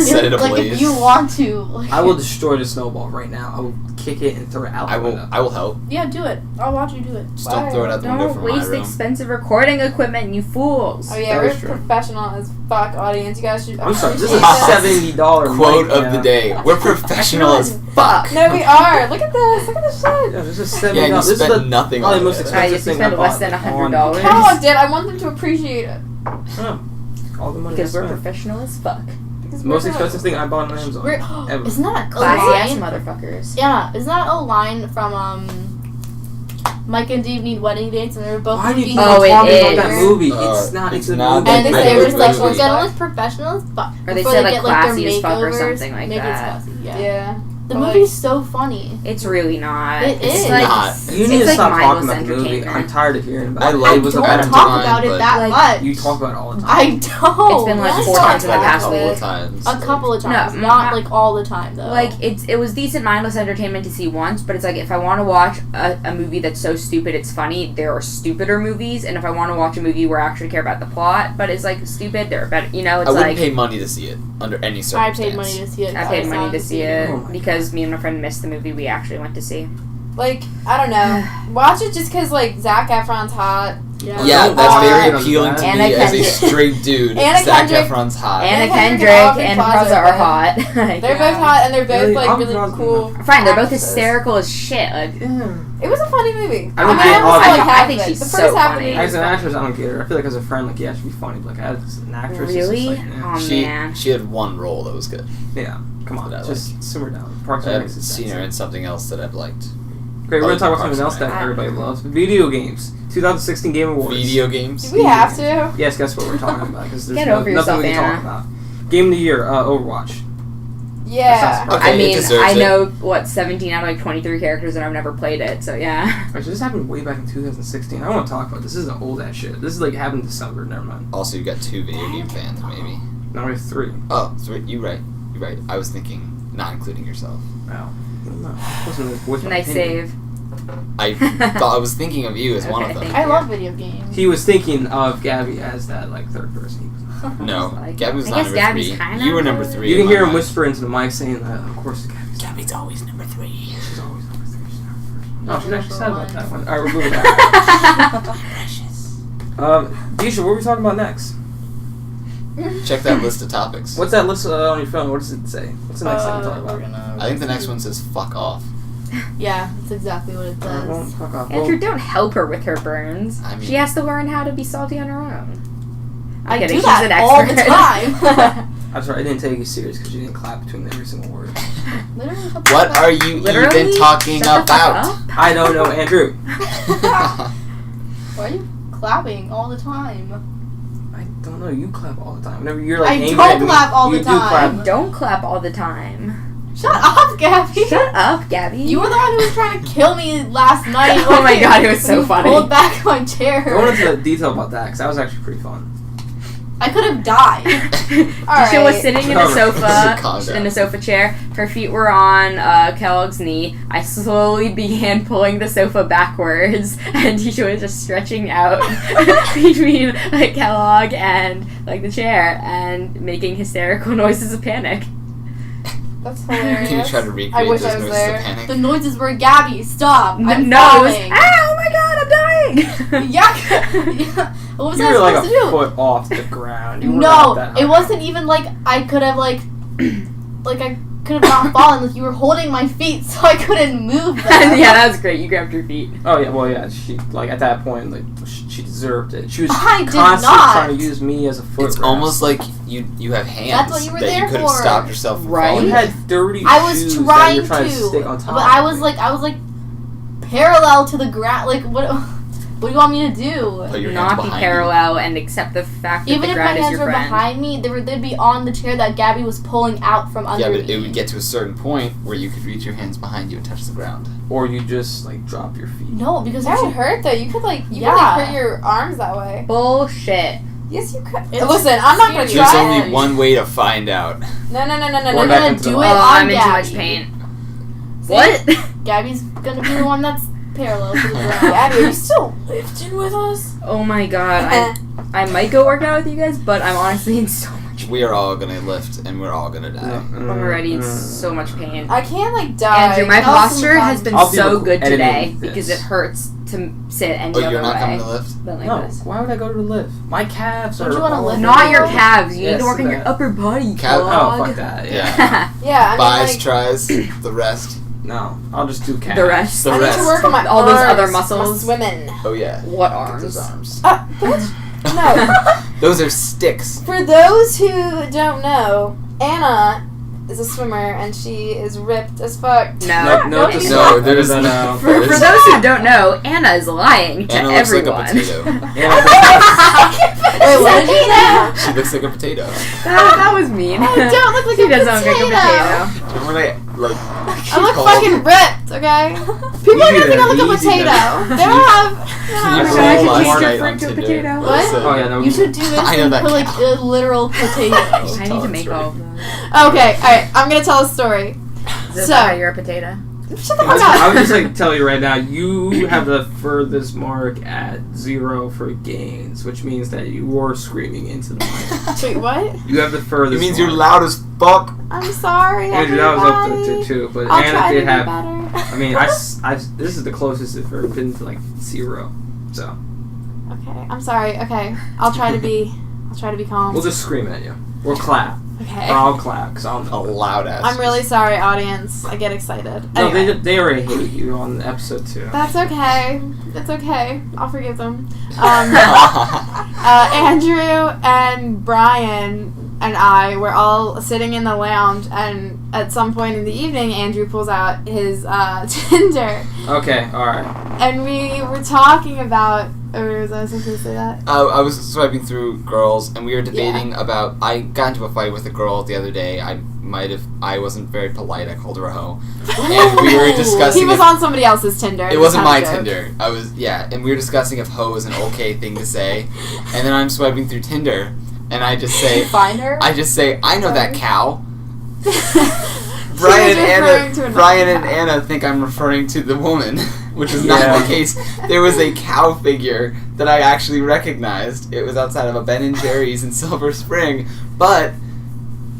Set it Like ablaze. if you want to. Like, I will destroy the snowball right now. I will kick it and throw it out I the will. window. I will help. Yeah, do it. I'll watch you do it. Just don't throw it out the window Don't from my waste room. expensive recording equipment, you fools. Oh yeah, That we're is true. professional as fuck, audience. You guys should. I'm sorry, this is appreciate a $70 Quote mic, of the day: We're professional as fuck. No, we are. Look at this. Look at this shit. Yeah, this is $70. Yeah, you this is spent the nothing probably on most it. expensive Yes, you thing spent I less bought than on- $100. Kellogg did. I want them to appreciate it. Oh, all the money Because I we're spent. professional as fuck. The most expensive thing I bought on Amazon. We're, Ever. isn't that a Classy ass line? motherfuckers. Yeah, isn't that a line from Mike and Dave Need Wedding Dates, and they were both Why do you looking keep Oh, it talking about is. that movie? Uh, It's not. it's It's a not movie. And they I say know we're it's like, really we're getting as professional as fuck. Or they before say, like, get, their classy as fuck or makeovers, something like maybe that. It's classy, yeah. Yeah. The But, movie's so funny. It's really not. It it's is. like, not. You need it's to like stop talking mindless about the movie. I'm entertainment. tired of hearing about I it. like It was a don't better talk time. about it but- that Like, much. You talk about it all the time. I don't. It's been, like, Let's 4 talk times in the about past it. couple week. of times. A couple of times, No, not my- like all the time though. Like it was decent mindless entertainment to see once, but it's like if I want to watch a movie that's so stupid it's funny, there are stupider movies, and if I want to watch a movie where I actually care about the plot, but it's like stupid, there are better. You know, it's I wouldn't like pay money to see it under any I circumstance. paid money to see it. I paid money to see it Oh my because me and my friend missed the movie we actually went to see. Like, I don't know. Watch it just because, like, Zac Efron's hot. Yeah. Yeah, that's very Uh, appealing to Anna me as a Kendrick. straight dude. Anna Zac Kendrick. Efron's hot. Anna Kendrick and Kendrick Aubrey and Plaza Plaza are are hot. Like, They're both hot, and they're both, Really? like, Aubrey really Plaza's cool. fine, they're both actresses. hysterical as shit. Like, It was a funny movie. I don't mean, think I Aubrey- like I half think of it. she's The so first half of funny. it As was an funny. actress, I don't get her. I feel like as a friend, like, yeah, she'd be funny. But, like, as an actress, really? it's just like, Oh She man. she had one role that was good. yeah, come on, That I just simmer down. Parks and I've Rec is seen her insane. in something else that I've liked. Great, we're gonna talk about Parks something else and that Rec. everybody loves: video games. 2016 Game Awards. Video games. Do we have to? Yes, guess what we're talking about? Because there's Get no, over nothing we yourself, can talk Anna. about. Game of the Year, Overwatch. Yeah. Okay, I it mean, deserves I it. know what 17 out of like 23 characters, and I've never played it, so yeah. Actually, this happened way back in 2016. I don't want to talk about this. This is old ass shit. This is like happened in December. Never mind. Also, you got 2 video game fans, maybe. Now we have 3. Oh, sorry, you're right. You're right. I was thinking, not including yourself. Wow. I don't know. Wasn't a voice of Nice opinion. save. I thought I was thinking of you as one of Okay, them. thank I love video games. He was thinking of Gabby as that like third person. He was not. No, Like, Gabby was I not guess number Gabby's 3. kinda You were number good. 3. You can in hear my him mind. whisper into the mic saying that. Of course, Gabby's. Gabby's always number 3. She's always number 3. She's never first. No, Never she's actually sad number about that one. one. All right, we're moving back. Precious. Disha, what are we talking about next? Check that list of topics. What's that list on your phone? What does it say? What's the next thing we talk We're about? gonna. I think the next one says fuck off. Yeah, that's exactly what it Well, says. fuck off. Andrew, don't help her with her burns. I mean- She has to learn how to be salty on her own. I kidding, do she's that an all the expert. time. I'm sorry, I didn't take you serious because you didn't clap between every single word. Literally. What are you Literally? even talking Shut the fuck about? up. I don't know, Andrew. Why are you clapping all the time? I don't know. You clap all the time. Whenever you're like I angry don't at me, clap all the you do time. clap. Don't clap all the time. Shut up, Gabby. Shut up, Gabby. You were the one who was trying to kill me last night. Oh my God, it was so You funny. Pulled back my chair. Go into the detail about that because that was actually pretty fun. I could have died. Disha was sitting in a Calm sofa, down. in a sofa chair. Her feet were on Kellogg's knee. I slowly began pulling the sofa backwards, and Disha was just stretching out between like Kellogg and like the chair and making hysterical noises of panic. That's hilarious. Can you try to recreate I wish those I was noises there. of panic? The noises were Gabby. Stop. I'm No, it was falling. oh my God, I'm dying. Yeah. What was You I were like supposed a to do? foot off the ground. You were No, not that it high. wasn't even like I could have like I could have not fallen. Like you were holding my feet, so I couldn't move them. Yeah, that was great. You grabbed your feet. Oh yeah, well yeah. She like at that point like she deserved it. She was I did constantly not. trying to use me as a foot. It's rest. almost like you have hands That's what you were that there you could have for. stopped yourself from Right? falling. You had dirty I was shoes that trying you're trying to to, stick on top. but of I was me. like parallel to the ground. Like what? What do you want me to do? Put your hands Not be behind parallel and accept the fact that Even the if my ground is hands your were friend. behind me, they'd be on the chair that Gabby was pulling out from you. under Yeah, me. but it would get to a certain point where you could reach your hands behind you and touch the ground. Or you just like drop your feet. No, because That if would you hurt though. You could like Yeah. hurt your arms that way. Bullshit. Yes, you could. It's Listen, I'm not gonna serious. There's try only it. one way to find out. No. Or I'm back gonna into the do light. it Oh, on I'm in too Gabby. much pain. See? What? Gabby's gonna be the one that's parallel to the ground. Gabby, are you still lifting with us? Oh my god. I might go work out with you guys, but I'm honestly in so much We are all gonna lift and we're all gonna die. I'm already in so much pain. I can't like die. Andrew, my Tell us posture some has been I'll be so good editing today this. because it hurts to sit and Oh, the you're other not coming way to lift? than like No, this. why would I go to the lift? My calves Don't are you wanna all- lift? Not your calves. You need Yes, to work on your that. upper body. Cal- Oh, dog. fuck that. Yeah. Yeah. Yeah, I mean, Buys, like, tries, the rest. No, I'll just do calves. The rest. The I need rest. to work on my All those arms, other my muscles. Swimming. Oh yeah. What Those arms? arms. Bitch. No. Those are sticks. For those who don't know, Anna is a swimmer and she is ripped as fuck. No. No, No, No, there's that out. For those who don't know, Anna is lying to Anna looks everyone. like a potato. Wait, what did you say? She looks like a potato. that was mean. I don't look like she a doesn't look like a potato. potato. Remember they like I look called- fucking ripped, okay? People are gonna think I look a Easy potato. there. They don't have. Can you Oh my roll God, I should last change your night friend on to a Tinder? potato. What? Listen. Oh yeah, no. You should do this I know and that put like counts. a literal potato. I need Tell to a make story. all of those. Okay, alright, I'm gonna tell a story. Is this So- how you're a potato? Shut the I fuck up. would just like tell you right now, you have the furthest mark at 0 for gains, which means that you were screaming into the mic. Wait, what? You have the It furthest. means you're mark. loud as fuck. I'm sorry, Andrew, that was up everybody. to too, but I'll Anna try to did do have. better. I mean, this is the closest it's ever been to like 0. So Okay, I'm sorry. Okay, I'll try to be calm. we'll just scream at you. We'll clap. Okay. Or I'll clap because I'll A know. loud ass. I'm really sorry, audience. I get excited. No, Anyway. they already hate you on episode 2. That's okay. It's okay. I'll forgive them. Andrew and Brian and I were all sitting in the lounge, and at some point in the evening, Andrew pulls out his Tinder, Okay, alright. and we were talking about. Or was I supposed to say that? I was swiping through girls, and we were debating about. I got into a fight with a girl the other day. I wasn't very polite. I called her a hoe, and we were discussing. He was if- on somebody else's Tinder. It wasn't my Kind of joke. Tinder. And we were discussing if hoe is an okay thing to say, and then I'm swiping through Tinder, and I just say, Find her. I know that cow. She Brian was referring to another and cow. Anna think I'm referring to the woman, which is Yeah. not the case. There was a cow figure that I actually recognized. It was outside of a Ben & Jerry's in Silver Spring, but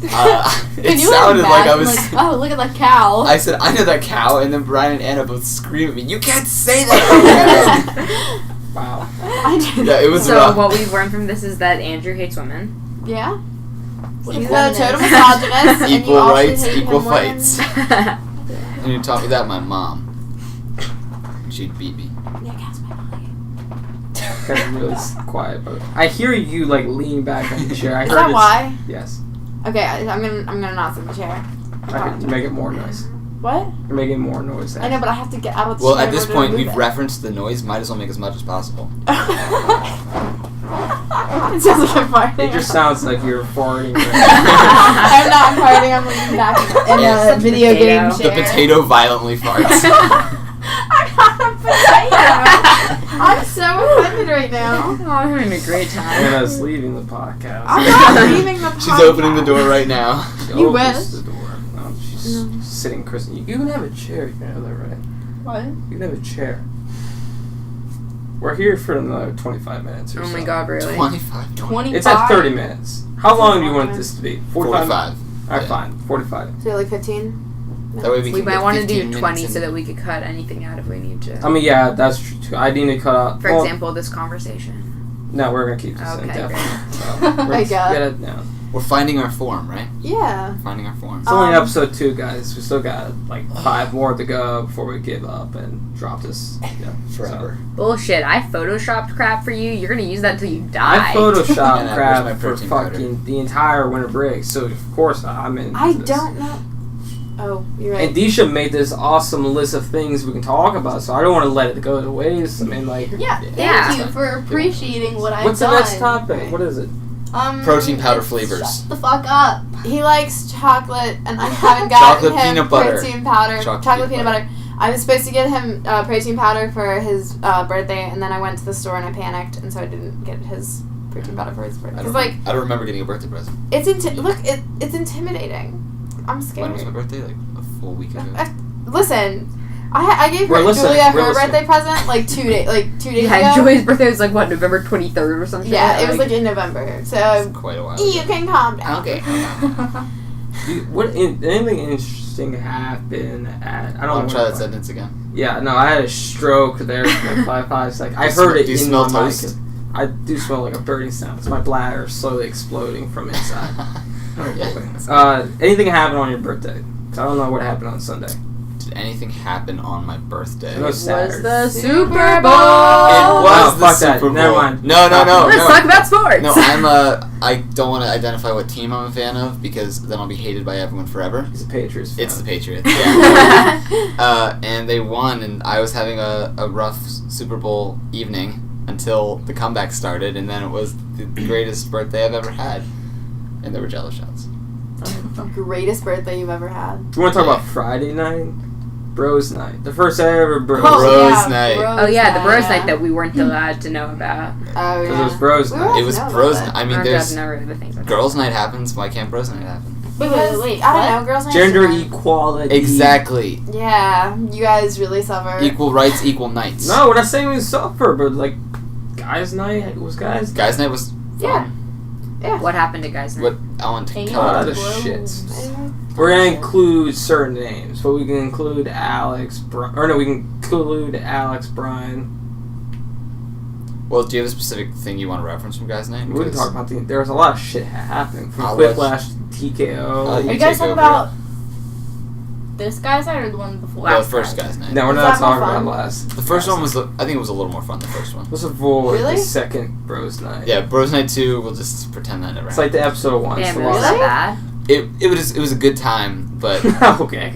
it Can you sounded like I imagine, was. oh, look at that cow. I said, I know that cow, and then Brian and Anna both scream at me, you can't say that! Wow. I did. Yeah, it was So rough. what we've learned from this is that Andrew hates women. Yeah. What He's a a feminist. total misogynist. and you Equal all should rights, hate equal him more than- fights. And you taught me that, my mom. She'd beat me. Yeah, that's my mom. Kind of really quiet, but I hear you like lean back on the chair. I Is heard that it's- why? Yes. Okay, I'm gonna not sit in the chair. You make it more noise. What? You're making more noise. I know, but I have to get out of the Well, chair. at this in order point, to we've move it. referenced the noise. Might as well make as much as possible. It sounds like I'm farting. It just sounds like you're farting. I'm not farting. I'm leaning back in Yeah. a video game Potato. chair. The potato violently farts. I'm not a potato. I'm so offended right now. Oh, I'm having a great time. Anna's leaving the podcast. I'm not leaving the podcast. She's opening the door right now. She You opens wish. the door. No, she's sitting, Kristen. You can have a chair. You know that, right? What? You can have a chair. We're here for another 25 minutes or Oh so. my god, really? 25. 25. It's at 30 minutes. How long do you want this to be? 45. Alright, Yeah. fine. 45. So like 15? That way we We can might get want to 15 do 20 minutes so in. that we could cut anything out if we need to. I mean, yeah, that's true too. I need to cut out. For well, example, this conversation. No, we're going to keep this in Okay, definitely. So, Oh my let's God. get it down. We're finding our form, right? Yeah. Finding our form. It's only Um, episode 2, guys. We still got like 5 more to go before we give up and drop this. Yeah, Forever. Bullshit, I photoshopped crap for you. You're gonna use that until you So, I die. photoshopped And crap where's my for protein powder? fucking the entire winter break, so of course I'm in. I this. don't know. Oh, you're right. And Disha made this awesome list of things we can talk about, so I don't want to let it go to waste. I mean, like, Yeah, thank Yeah. you for appreciating what I've what's the done. next topic? What is it? Protein powder it's flavors. Shut the fuck up. He likes chocolate, and I haven't gotten Chocolate him peanut butter. protein powder. Chocolate Peanut butter. I was supposed to get him protein powder for his birthday, and then I went to the store and I panicked, and so I didn't get his protein powder for his birthday. I Because don't, like I don't remember getting a birthday present. it's it's intimidating. I'm scared. When was my birthday? Like a full week ago. Listen, I gave We're her listening, Julia we're her listening. birthday present like 2 days Yeah, ago. Joey's birthday was like what, November 23rd or something? Yeah, it was like in November. So It's quite a while you ago. can calm down. Okay. Anything interesting happened at? I don't Want know. to try what- that sentence again? Yeah, no, I had a stroke there for like 5 seconds. I heard it Do you in smell my toast? mic. I do smell like a burning sound. It's my bladder slowly exploding from inside. Yeah. Anything happen on your birthday? 'Cause I don't know what happened on Sunday. Did anything happen on my birthday? It was Saturday. the Super Super Bowl. Bowl. It was Oh, the fuck that. Super Bowl. Never mind. No. Let's talk about sports. No, I don't want to identify what team I'm a fan of because then I'll be hated by everyone forever. He's a Patriots fan. It's the Patriots. Yeah. And they won, and I was having a rough Super Bowl evening until the comeback started, and then it was the greatest birthday I've ever had. And there were Jello shots. Greatest birthday you've ever had. Do you want to talk about Friday night? Bros night. The first ever bros. Oh, Bros yeah, night. Oh yeah, the bros yeah. night that we weren't allowed to know about. Oh Because yeah. it was bros We night. were It was allowed to know Bros about night. it. I mean, Or there's never really think about girls' night happens. Why can't Bros night happen? Because Wait, I what? don't know, girls' night. Gender equality. Exactly. Yeah, you guys really suffer. Equal rights, equal nights. No, we're not saying we suffer, but like, guys' night was guys' night. Guys' night was Yeah. fun. Yeah. What happened to guys' night? What I want to Hang tell A on. lot you. of Bros. shit. We're gonna include certain names, but we can include we can include Alex, Brian. Well, do you have a specific thing you want to reference from Guys' Night? We can talk about there was a lot of shit happening from I'll Quiplash to TKO. I'll Are You you guys take talking over. about this guy's night or the one before? Well, the Last first night. Guys' Night. No, we're Was not that more talking fun? about last. The first one was, I think it was a little more fun, the first one. Let's avoid Really? the second Bros Night. Yeah, Bros Night 2, we'll just pretend that never It's like the episode one. Damn, It's it the was last- that bad. it was a good time, but Okay.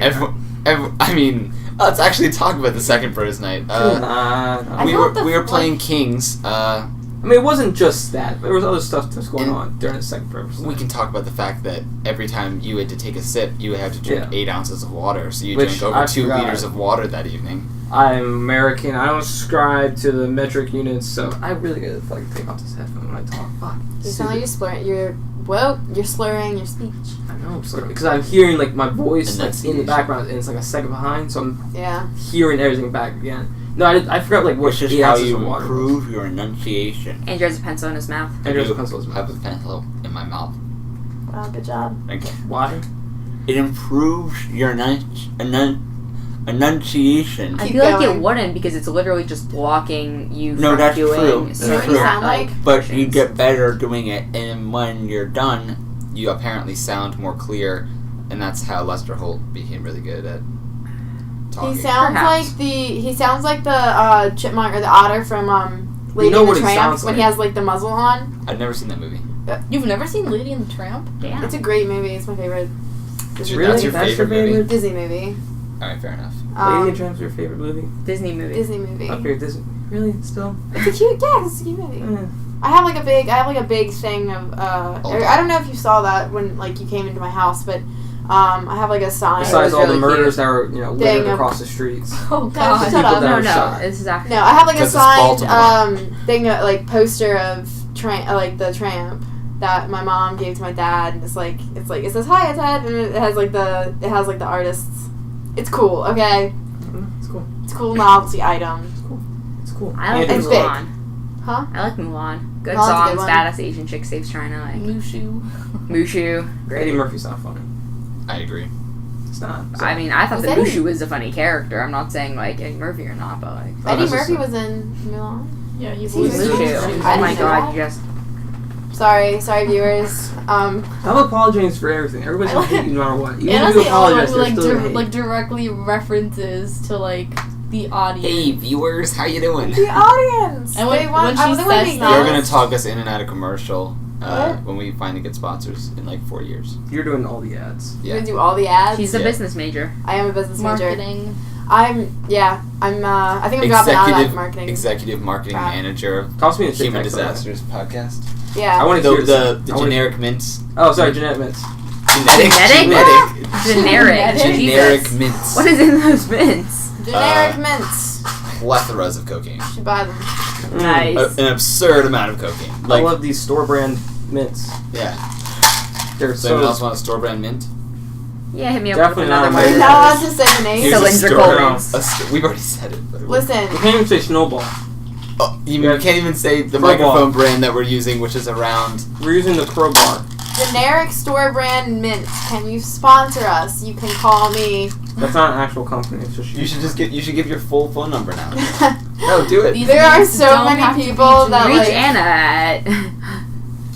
I mean, let's actually talk about the second Bros Night. I We thought were the playing Kings. I mean, it wasn't just that. There was other stuff that was going on during the second Bros We Night. can talk about the fact that every time you had to take a sip, you would have to drink Yeah. 8 ounces of water. So you Which drank over I 2 forgot. liters of water that evening. I'm American. I don't subscribe to the metric units, so I really gotta fucking take off this headphone when I talk. Fuck. You sound like you're slurring. You're slurring your speech. I know, I'm sorry. Because I'm hearing like my voice like, in the Enunciation. background, and it's like a second behind, so I'm Yeah. hearing everything back again. No, I forgot like what 8 ounces of water was. your enunciation. Andrew has a pencil in his mouth. Andrew's pencil is I have a pencil in my mouth. Wow, good job. Thank you. Why? It improves your enunciation. I Keep feel like going. it wouldn't because it's literally just blocking you No, from that's doing true. That's certain true. Sound like? But you motions. get better doing it, and when you're done, you apparently sound more clear, and that's how Lester Holt became really good at talking. He sounds Perhaps. like the chipmunk or the otter from Lady know and what the he Tramp sounds when he like. has like the muzzle on. I've never seen that movie. You've never seen Lady and the Tramp? Damn. It's a great movie. It's my favorite. That's Really? That's your favorite movie? Disney movie. All right, fair enough. Lady and Tramp's your favorite movie? Disney movie. Disney movie. My favorite Disney. Really? Still? It's a cute, it's a cute movie. Eh. I have like a big thing of I don't know if you saw that when like you came into my house, but I have like a sign. Besides all really the murders cute. that were littered Dang, across the streets. Oh God. Shut People up. that No, were no, shot. this is actually. No, I have like a 'Cause it's signed Baltimore. thing, like poster of like the Tramp that my mom gave to my dad, and it says hi, it's Ed, and it has like the artists. It's cool, okay. It's cool. It's a cool novelty item. It's cool. I like Andrew's It's big. Mulan. Huh? I like Mulan. Good Mulan's a good songs, one. badass Asian chick saves China. Like Mushu. Mushu. Eddie Great. Murphy's not funny. I agree. It's not. I mean, I thought Was that Eddie- Mushu was a funny character. I'm not saying like Eddie Murphy or not, but like. Oh, Eddie that's just Murphy a- was in Mulan. Yeah, he Who's was. Mushu? Mushu. I Oh my didn't know god, that. you just. Sorry, viewers. I'm apologizing for everything. Everybody's gonna hate you no matter what. Even And if that's you the only one apologize, who they're like still gonna hate. like directly references to like the audience. Hey, viewers, how you doing? The audience. And when- they want, when she they want to says be that- You're acknowledged. gonna talk us in and out of commercial. when we finally get sponsors in like 4 years. You're doing all the ads. You're gonna do all the ads. She's a Yeah. business major. I am a business major. Marketing. I think I'm dropping out of that marketing. Executive marketing Crap. manager of Toss me a Human tic-tac photo. Disasters podcast. I Yeah. want to hear The I wanna- generic mints. Oh, sorry, Jeanette Mints. Generic? Generic Jesus. mints. What is in those mints? Generic mints. Plethoras of cocaine. Should buy them. Nice. An absurd amount of cocaine. I Like, love these store brand mints. yeah. They're So anyone else so. want a store brand mint? Yeah, hit me up Definitely with another not Are you Mayonnaise. one. not allowed to say the name? Here's a Cylindrical store- mints. we've already said it. But Listen. You can't even say Snowball. Oh, you can't even say the Crowbar. microphone brand that we're using, which is around. We're using the crowbar. Generic store brand mints. Can you sponsor us? You can call me. That's not an actual company. It's just You should give your full phone number now. No, do it. These There are mints so don't many have to be people that, generic. Reach like- Anna at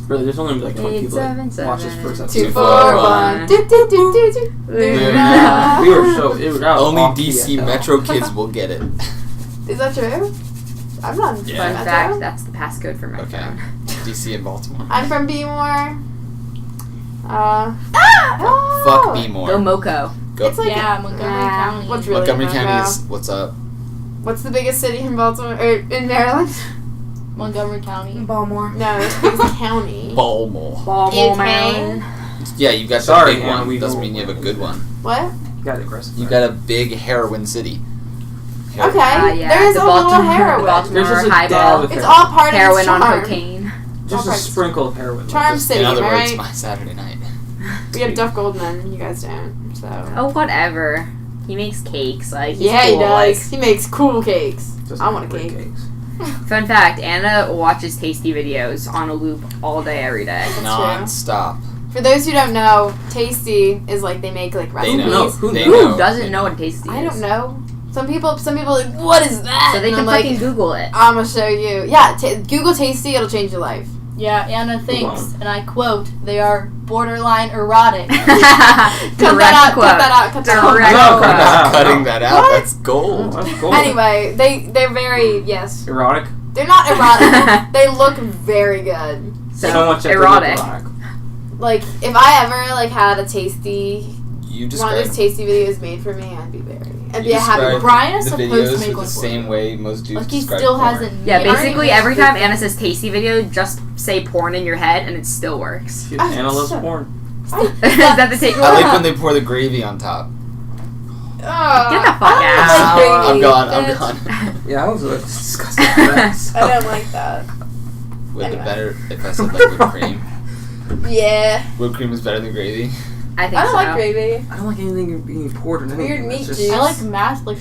Really, there's only like 20 people that 877. watch this first episode. 241. Do, do, do, do, do. Yeah. We were so. That was Only off DC TSL. Metro kids will get it. Is that true? I'm not. Yeah. Fun Metro. fact, that's the passcode for my Okay. phone. DC and Baltimore. I'm from B-more. Oh. Fuck me more. Go Moco. Go. It's like Yeah, Montgomery County. What's really Montgomery Monroe? County is what's up. What's the biggest city in Baltimore or in Maryland? Montgomery County. Baltimore. No, it's the biggest county. Baltimore. Baltimore, Is Maryland. Yeah, you got Sorry, the big Anna, one. we Doesn't don't- mean you have a good one. What? Got it, aggressive. You got a big heroin city. Okay, Yeah, there is the a little Baltimore, heroin. the Baltimore There's just a highball, dab of It's all part heroin of on its charm. cocaine. Just a Alright. sprinkle of heroin. Charm In City, other am I words, right? my Saturday night. We have Duff Goldman. You guys don't. So. Oh, whatever. He makes cakes. Like he's Yeah, cool. he does. He makes cool cakes. Just I want a great cake. cakes. Fun fact: Anna watches tasty videos on a loop all day, every day. That's true. Non-stop. For those who don't know, Tasty is like they make like They recipes. know. Who They Who know. doesn't know what tasty is? I don't know. Some people are like, what is that? So they And can I'm like, fucking Google it. I'm gonna show you. Yeah, Google Tasty. It'll change your life. Yeah, Anna thinks, on. and I quote, they are borderline erotic. Cut that out. Cut that out. Cut that out. Direct No, quote. cut that out. Cutting that out. What? That's Oh, gold. that's gold. Anyway, they're very yes. Erotic. They're not erotic. They look very good. So much erotic. Like if I ever like had a Tasty You one of describe those Tasty videos made for me, I'd be a you happy. describe Brian is the supposed videos to make with one the for same you. way most dudes Like he describe still porn. hasn't. Yeah, made it. basically every time Anna says tasty video, just say porn in your head and it still works. Shit, Anna loves porn. Is that the takeaway? I like when they pour the gravy on top. Get the fuck I don't out. like I'm gravy, gone. I'm bitch. gone. Yeah, that was a disgusting mess. I don't like that. Would it Anyway. better if I said like whipped cream? Yeah, Whipped cream is better than gravy. I think I don't so. like gravy. I don't like anything being poured in anything. Weird It's meat just- juice. I like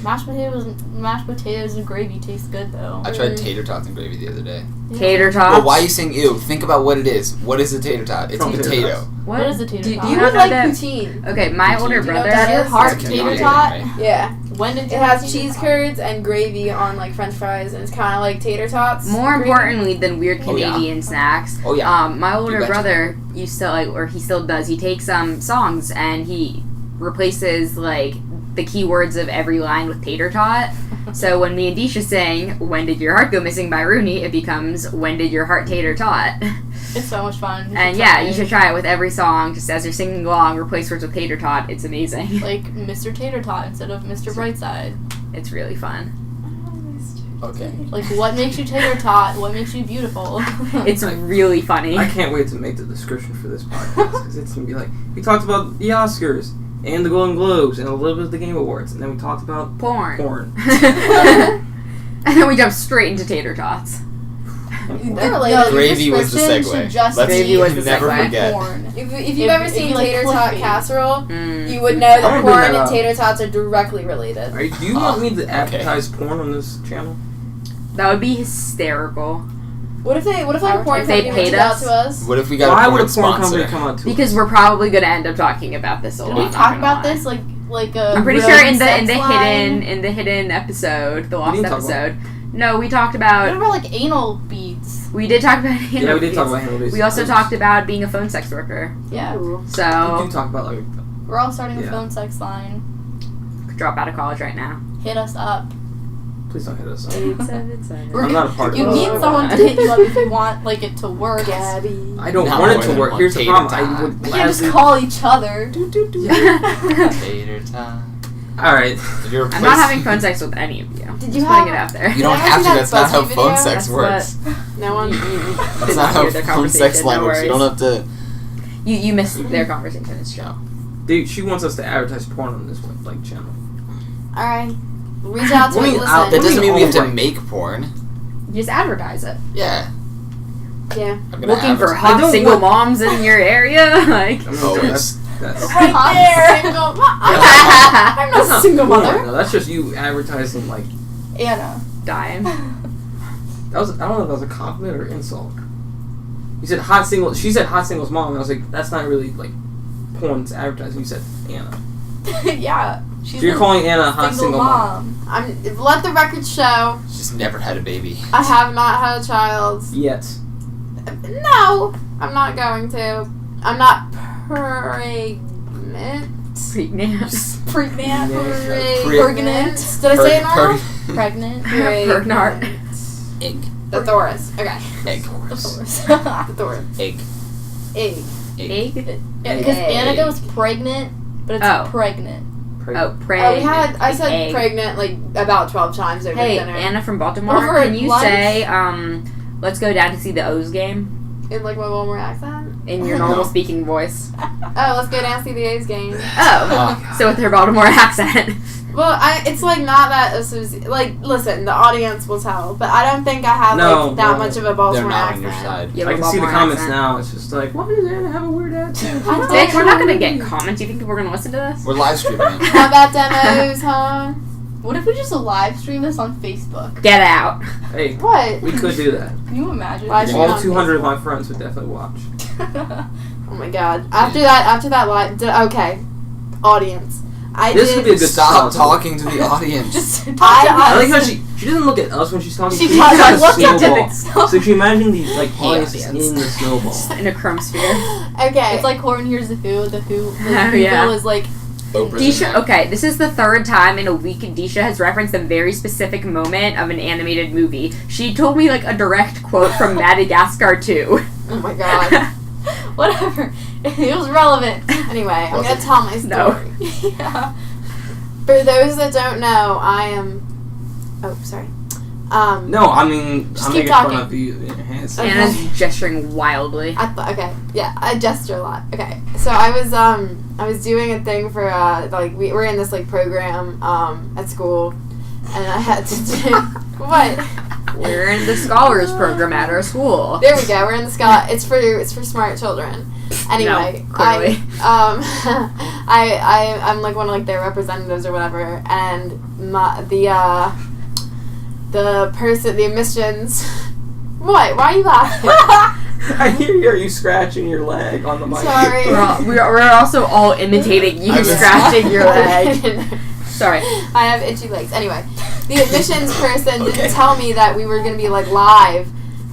mashed potatoes and gravy taste good though. I tried tater tots and gravy the other day. Tater tots. Well, why are you saying ew? Think about what it is. What is a tater tot? It's From tater potato. tots. What is a tater Do, tot? do You you would know like that? poutine. Okay, my Poutine. older Do you know brother. that Your is? heart It's a tater Canadian, tot? right? Yeah, When did it you has have cheese tater tot? curds and gravy on like French fries, and it's kind of like tater tots. More Gravy. importantly than weird Oh, yeah. Canadian snacks, Oh yeah. my older betcha. brother used to like, or he still does. He takes songs and he replaces like the keywords of every line with tater tot. So when me and Disha sing "When Did Your Heart Go Missing" by Rooney, it becomes "When Did Your Heart Tater Tot." It's so much fun. And yeah, you should try it with every song. Just as you're singing along, replace words with tater tot. It's amazing. Like Mr. Tater Tot instead of Mr. Brightside. It's really fun. Okay. Like what makes you tater tot? What makes you beautiful? It's really funny. I can't wait to make the description for this podcast because it's gonna be like we talked about the Oscars and the Golden Globes and a little bit of the Game Awards, and then we talked about Porn. porn. And then we jump straight into tater tots. They're related. Gravy was the description segue. should just Let's Gravy was the never segue. forget. Porn. If you've ever If seen you like tater tot clickbait. casserole, Mm. you would know I'm that gonna bring porn that and up. tater tots are directly related. Do you want me to okay. advertise porn on this channel? That would be hysterical. What if like a porn If they company paid reached out us? to us? What if we got Why a would porn a porn company sponsor? come out to Because us? we're probably going to end up talking about this a Did lot. we talk about this like a I'm pretty real sure in sex the line? hidden episode, the lost didn't talk about episode. No, we talked What about. about like anal beads? We did talk about. Yeah, we did talk about handle We also talked about being a phone sex worker. Yeah. We So do talk about like We're all starting a Yeah. phone sex line. drop out of college right now. Hit us up. Please don't hit us. 877. I'm not a part of You this. need someone to hit you up if you want like it to work. Gabby. I don't Not want it more to than work. one Here's the tater problem. I time. would You can't just gladly. call each other. Tater time. All right. If you're I'm not having phone sex with any of you. Did Just you putting have- it out there. You don't Did I have see to. that That's not how BuzzFeed phone video? sex That's works. No one. That's did not hear how their phone sex conversation, no language. You don't worries. have to. You missed their conversation. It's true. Dude, she wants us to advertise porn on this like channel. All right. Reach out to Let me. me Listen. out- That doesn't mean we have to Alright. make porn. You just advertise it. Yeah. Yeah. I'm gonna Looking for advertise- hot don't single want- moms in your area. Like, I mean, Always. that's Right there. Single mom. I'm not that's a not single porn, mother. No, that's just you advertising like Anna. dying. that was. I don't know if that was a compliment or insult. You said hot single. She said hot singles mom. And I was like, that's not really like porn's advertising. You said Anna. Yeah. She's So you're a calling Anna a hot single mom. Let the record show. She's never had a baby. I have not had a child. Yet. No, I'm not going to. I'm not pregnant. Pregnant. pregnant. Pregnant. Did I say it normal? Pregnant. Pregnant. Egg. The Thoris. Okay. Egg. The Thoris. Egg. Egg. Egg? Because Anna goes pregnant, but it's Oh. pregnant. Oh, Oh, pregnant. I said Egg. pregnant like about 12 times over Hey, dinner. Anna from Baltimore, Over can you lunch? say, let's go down to see the O's game In like my Baltimore accent. in your normal speaking voice? Oh, let's go down and see the A's game. Oh, so with her Baltimore accent. Well, it's like not that like. Listen, the audience will tell, but I don't think I have No, like that no, much of a They're Baltimore not on accent. your side. You have I a can see the Baltimore comments accent. now. It's just like, why does Anna have a weird accent? I Vic, we're not gonna don't- get comments. You think people are gonna listen to this? We're live streaming it. How about demos, huh? What if we just live stream this on Facebook? Get out. Hey, What? we could do that. Can you imagine? Live stream All on 200 of Facebook. my friends would definitely watch. Oh my god. After that live. Okay. Audience. This could be a good Stop start. talking to the audience. Just talk I- to I us. like how she doesn't look at us when she's talking. She She's talks got a like, look at snowball. the- So if you imagine the like Hey, audience is audience. in the snowball. In a crumb sphere. Okay. It's like Horton Hears the Who. The Oh, Who yeah. is like Oprah's in Disha, there. okay, this is the third time in a week Disha has referenced a very specific moment of an animated movie. She told me like a direct quote from Madagascar 2. oh my god. whatever. It was relevant. Anyway, I'm Was gonna it? tell my No. story. Yeah. For those that don't know, I am. Oh, sorry. No, I mean, Just I'm keep making fun talking. of the hands. Okay. Anna's gesturing wildly. Okay, yeah, I gesture a lot. Okay, so I was doing a thing for like we were in this like program at school, and I had to do what? We're in the scholars program at our school. There we go. We're in the scholar. It's for smart children. Anyway, No, clearly. I'm like one of like their representatives or whatever, and the admissions. What? Why are you laughing? I hear you scratching your leg on the mic. Sorry. We're also all imitating you I was- scratching your leg. Sorry. I have itchy legs. Anyway, the admissions person Okay. didn't tell me that we were gonna be like live,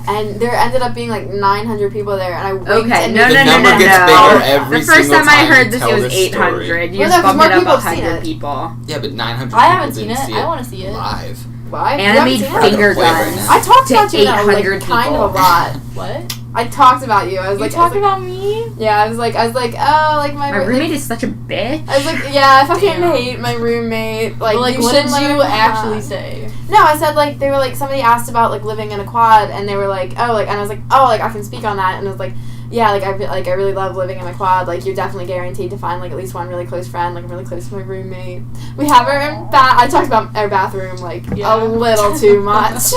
and there ended up being like 900 people there, and I winked Okay, and no, The no, no, number no, gets no. bigger every The first single time I time heard you this, tell it was this story. 800. You Well, just no, 'cause bumped more it up people have seen 100 it. people. Yeah, but 900 I people haven't seen didn't it. see I want to see it. live. Why? You Anna haven't made seen it? finger Play right guns. now. I talked to about you now, like 800 kind of a people. lot. What? I talked about you. I was You like, talk about me? yeah. I was like, oh, like My roommate is such a bitch. I was like, yeah, I fucking Damn. hate my roommate. Like, But, like, you what shouldn't did let you her come actually on. say? No, I said like they were like somebody asked about like living in a quad, and they were like, oh, like, and I was like, oh, like I can speak on that, and I was like, yeah, like I really love living in a quad. Like you're definitely guaranteed to find like at least one really close friend. Like I'm really close to my roommate. We have her in I talked about our bathroom like Yeah. a little too much.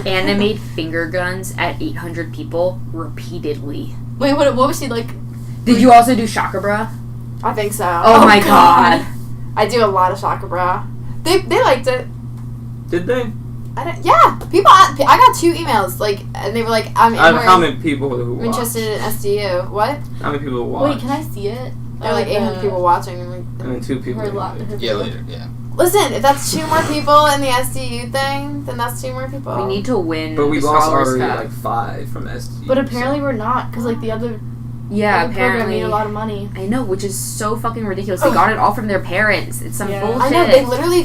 Anna made finger guns at 800 people repeatedly. Wait, what was she like? Did you also do chakra bra? I think so. Oh, my god. I do a lot of chakra bra. They liked it. Did they? Yeah, people. I got 2 emails like, and they were like, I'm How many people who I'm watch? interested in SDU. What? How many people watch? Wait, can I see it? There were like 800 people watching. And, like, And then 2 people. Her her Yeah, later. Yeah. listen, if that's 2 more people in the SDU thing, then that's 2 more people. We need to win But we the lost Scholars already Cup. like 5 from SDU. But apparently we're not, because like the other Yeah, the program apparently. made a lot of money. I know, which is so fucking ridiculous. They got it all from their parents. It's some Yeah. bullshit. I know,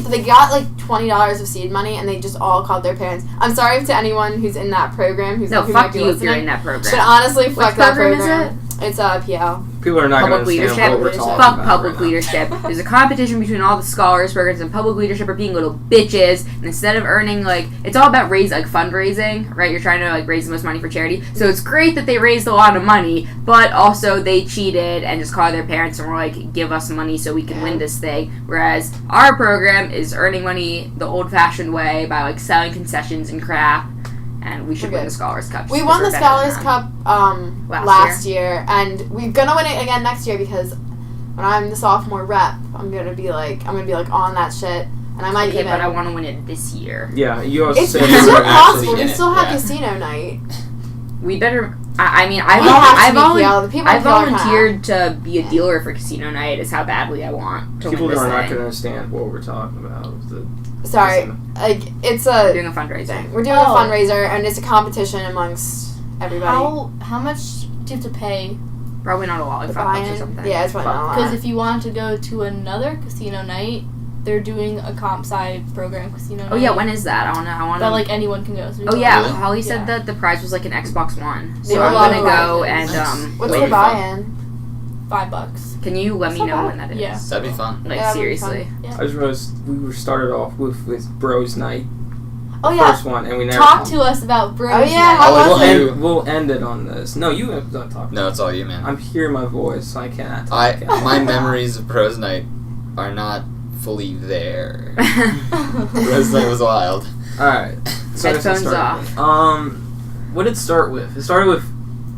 they got like $20 of seed money and they just all called their parents. I'm sorry to anyone who's in that program who No, might fuck be you if you're listening. in that program. But honestly, fuck Which that program program. is It's PL. People are not going to Public understand what we're leadership. talking Fuck about public right now. leadership. There's a competition between all the scholars programs, and public leadership are being little bitches. And instead of earning it's all about fundraising, right? You're trying to raise the most money for charity. So it's great that they raised a lot of money, but also they cheated and just called their parents and were give us money so we can win this thing. Whereas our program is earning money the old-fashioned way by selling concessions and crap. And we should win the Scholars Cup. We won the Scholars Cup last year, and we're gonna win it again next year because when I'm the sophomore rep, I'm gonna be on that shit, and I might but I want to win it this year. Yeah, you also It's said still you're possible. actually We still have yeah. casino night. We better. We have to be PL. The people I in PL are kinda- volunteered to be a dealer for casino night. Is how badly I want to people win this are not thing. going to understand what we're talking about. Sorry, it's We're a doing a fundraiser. thing. We're doing a fundraiser, and it's a competition amongst everybody. How much do you have to pay? Probably not a lot, like The $5 or buy-in? something. Yeah, it's probably not a lot. Because if you want to go to another casino night, they're doing a comp sci program casino night. Oh yeah, when is that? I want to. But anyone can go. So Oh yeah, Really? Holly said Yeah. that the prize was an Xbox One. They So have I'm a lot gonna of go prizes. and What's That'd the be fun. buy-in? $5. can you let me It's not know bad. when that is? Yeah. That'd be fun. Like Yeah, that'd be seriously. I just realized we were started off with Bros Night, Oh the yeah. first one, and we never Talk to us about Bros. Oh, yeah, Night. how Oh, was it? we'll end it on this. No, you have not talked. No, it's all you, man. I'm hearing my voice, so I cannot talk. My memories of Pros Night are not fully there. Pros Night was wild. Alright. So I guess I'll Headphones start off. with- what did it start with? It started with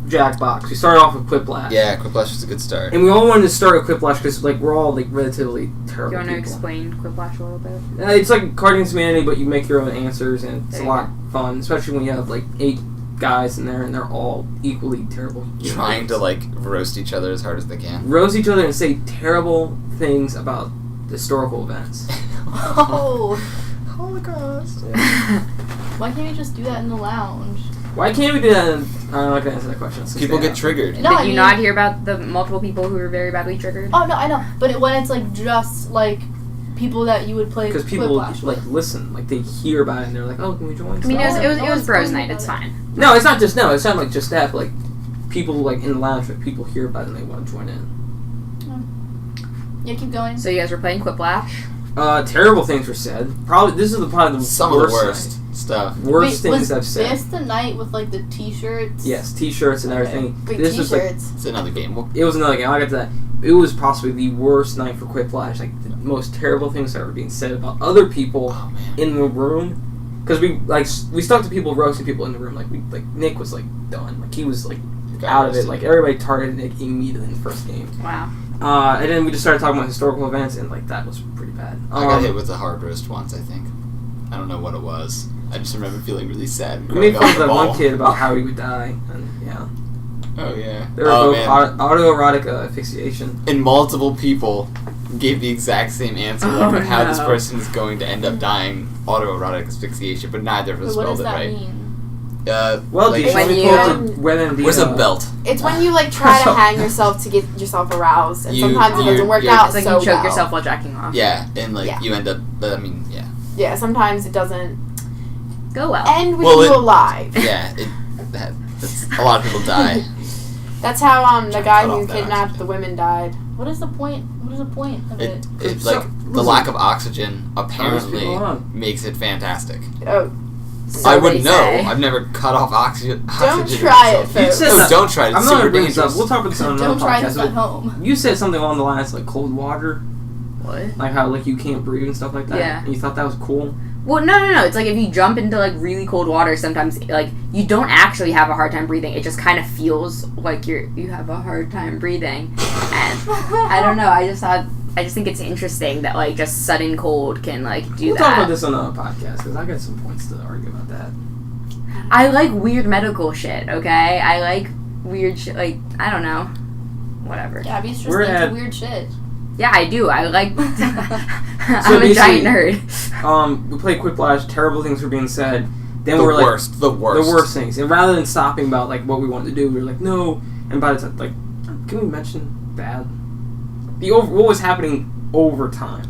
Jackbox. We started off with Quiplash. Yeah, Quiplash was a good start. And we all wanted to start with Quiplash because we're all relatively Do terrible you want to people. explain Quiplash a little bit? It's like Card Against Humanity, but you make your own answers, and it's There a you lot of fun, especially when you have 8 guys in there and they're all equally terrible. Trying to roast each other as hard as they can. roast each other and say terrible things about historical events. Oh. Holocaust. Why can't we just do that in the lounge? Why can't we do that? I'm not gonna answer that question. Let's People stay get out. triggered. No, Did I you mean- not hear about the multiple people who were very badly triggered? Oh no, I know. But when it's just people that you would play Because people Quiplash with. listen, they hear about it and they're like, "Oh, can we join?" I mean, stuff? it was No one's Bros talking Night. about It's it. fine. No, it's not just It's not just that. But, people in the lounge, people hear about it and they want to join in. Yeah, keep going. So you guys were playing Quiplash. Terrible things were said. Probably this is probably the Some of worst the worst stuff. worst Wait, things was I've said. this the night with the t-shirts? Yes, T-shirts and Okay. everything. Big This was t-shirts. It's another game. it was another game. I'll get to that. It was possibly the worst night for Quiplash. The most terrible things that were being said about other people Oh man. in the room. Because we stuck to people roasting people in the room. Nick was done. He was Got out of it. roasted. Everybody targeted Nick immediately in the first game. Wow. And then we just started talking about historical events, and that was pretty bad. I got hit with a hard roast once, I think. I don't know what it was. I just remember feeling really sad. And We made growing fun off of the that ball. one kid about how he would die, and yeah, Oh yeah. they were Oh both man. autoerotic asphyxiation. And multiple people gave the exact same answer Oh, about how this no. person is going to end up dying autoerotic asphyxiation, but neither of us But what does spelled it that right. mean? Well, like, do you when want me you- to pull up when and where's a belt? It's when you try to hang yourself to get yourself aroused, and You- sometimes it you're- doesn't work you're- out It's like so you choke well. yourself while jacking off. Yeah, and Yeah. you end up. I mean, yeah, Yeah, sometimes it doesn't Go well. end with Well, you it- alive. yeah. That's a lot of people die. That's how the Trying to guy cut who off that kidnapped oxygen. the women died. What is the point? What is the point of it? It So, the listen. lack of oxygen apparently people on. makes it fantastic. Oh, So I wouldn't they know. say. I've never cut off oxygen. don't try it, myself. You folks. said No, that- don't try it. It's I'm not super gonna bring this up. dangerous. We'll talk about this on another Don't try podcast. this at home. You said something along the lines cold water, What? how you can't breathe and stuff like that. Yeah. And you thought that was cool. Well, no. It's if you jump into really cold water, sometimes you don't actually have a hard time breathing. It just kind of feels like you have a hard time breathing, and I don't know. I just think it's interesting that just sudden cold can do We'll that. talk about this on another podcast because I got some points to argue about that. I like weird medical shit. Okay, I like weird shit. I don't know, whatever. Gabby's just We're into at- weird shit. Yeah, I do. I like. So I'm a giant basically- nerd. We played Quiplash. Terrible things were being said. Then The we're worst. The worst. the worst things. And rather than stopping about what we wanted to do, we were like, no. And by the time Can we mention bad? What was happening over time?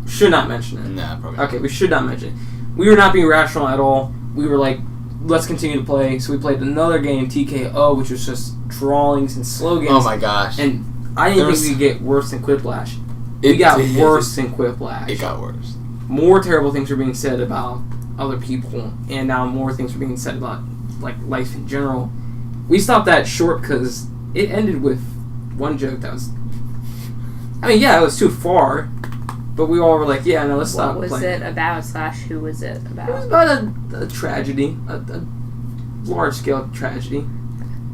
Should not mention it. No, probably not. Okay, we should not mention it. We were not being rational at all. We were like, let's continue to play. So we played another game, TKO, which was just drawings and slow games. Oh my gosh. And I didn't think we'd get worse than Quiplash. It got worse than Quiplash. It got worse. More terrible things were being said about other people, and now more things were being said about like life in general. We stopped that short because it ended with one joke that was... I mean, yeah, it was too far, but we all were like, yeah, no, let's stop playing. What was it about / who was it about? It was about a tragedy, a large-scale tragedy.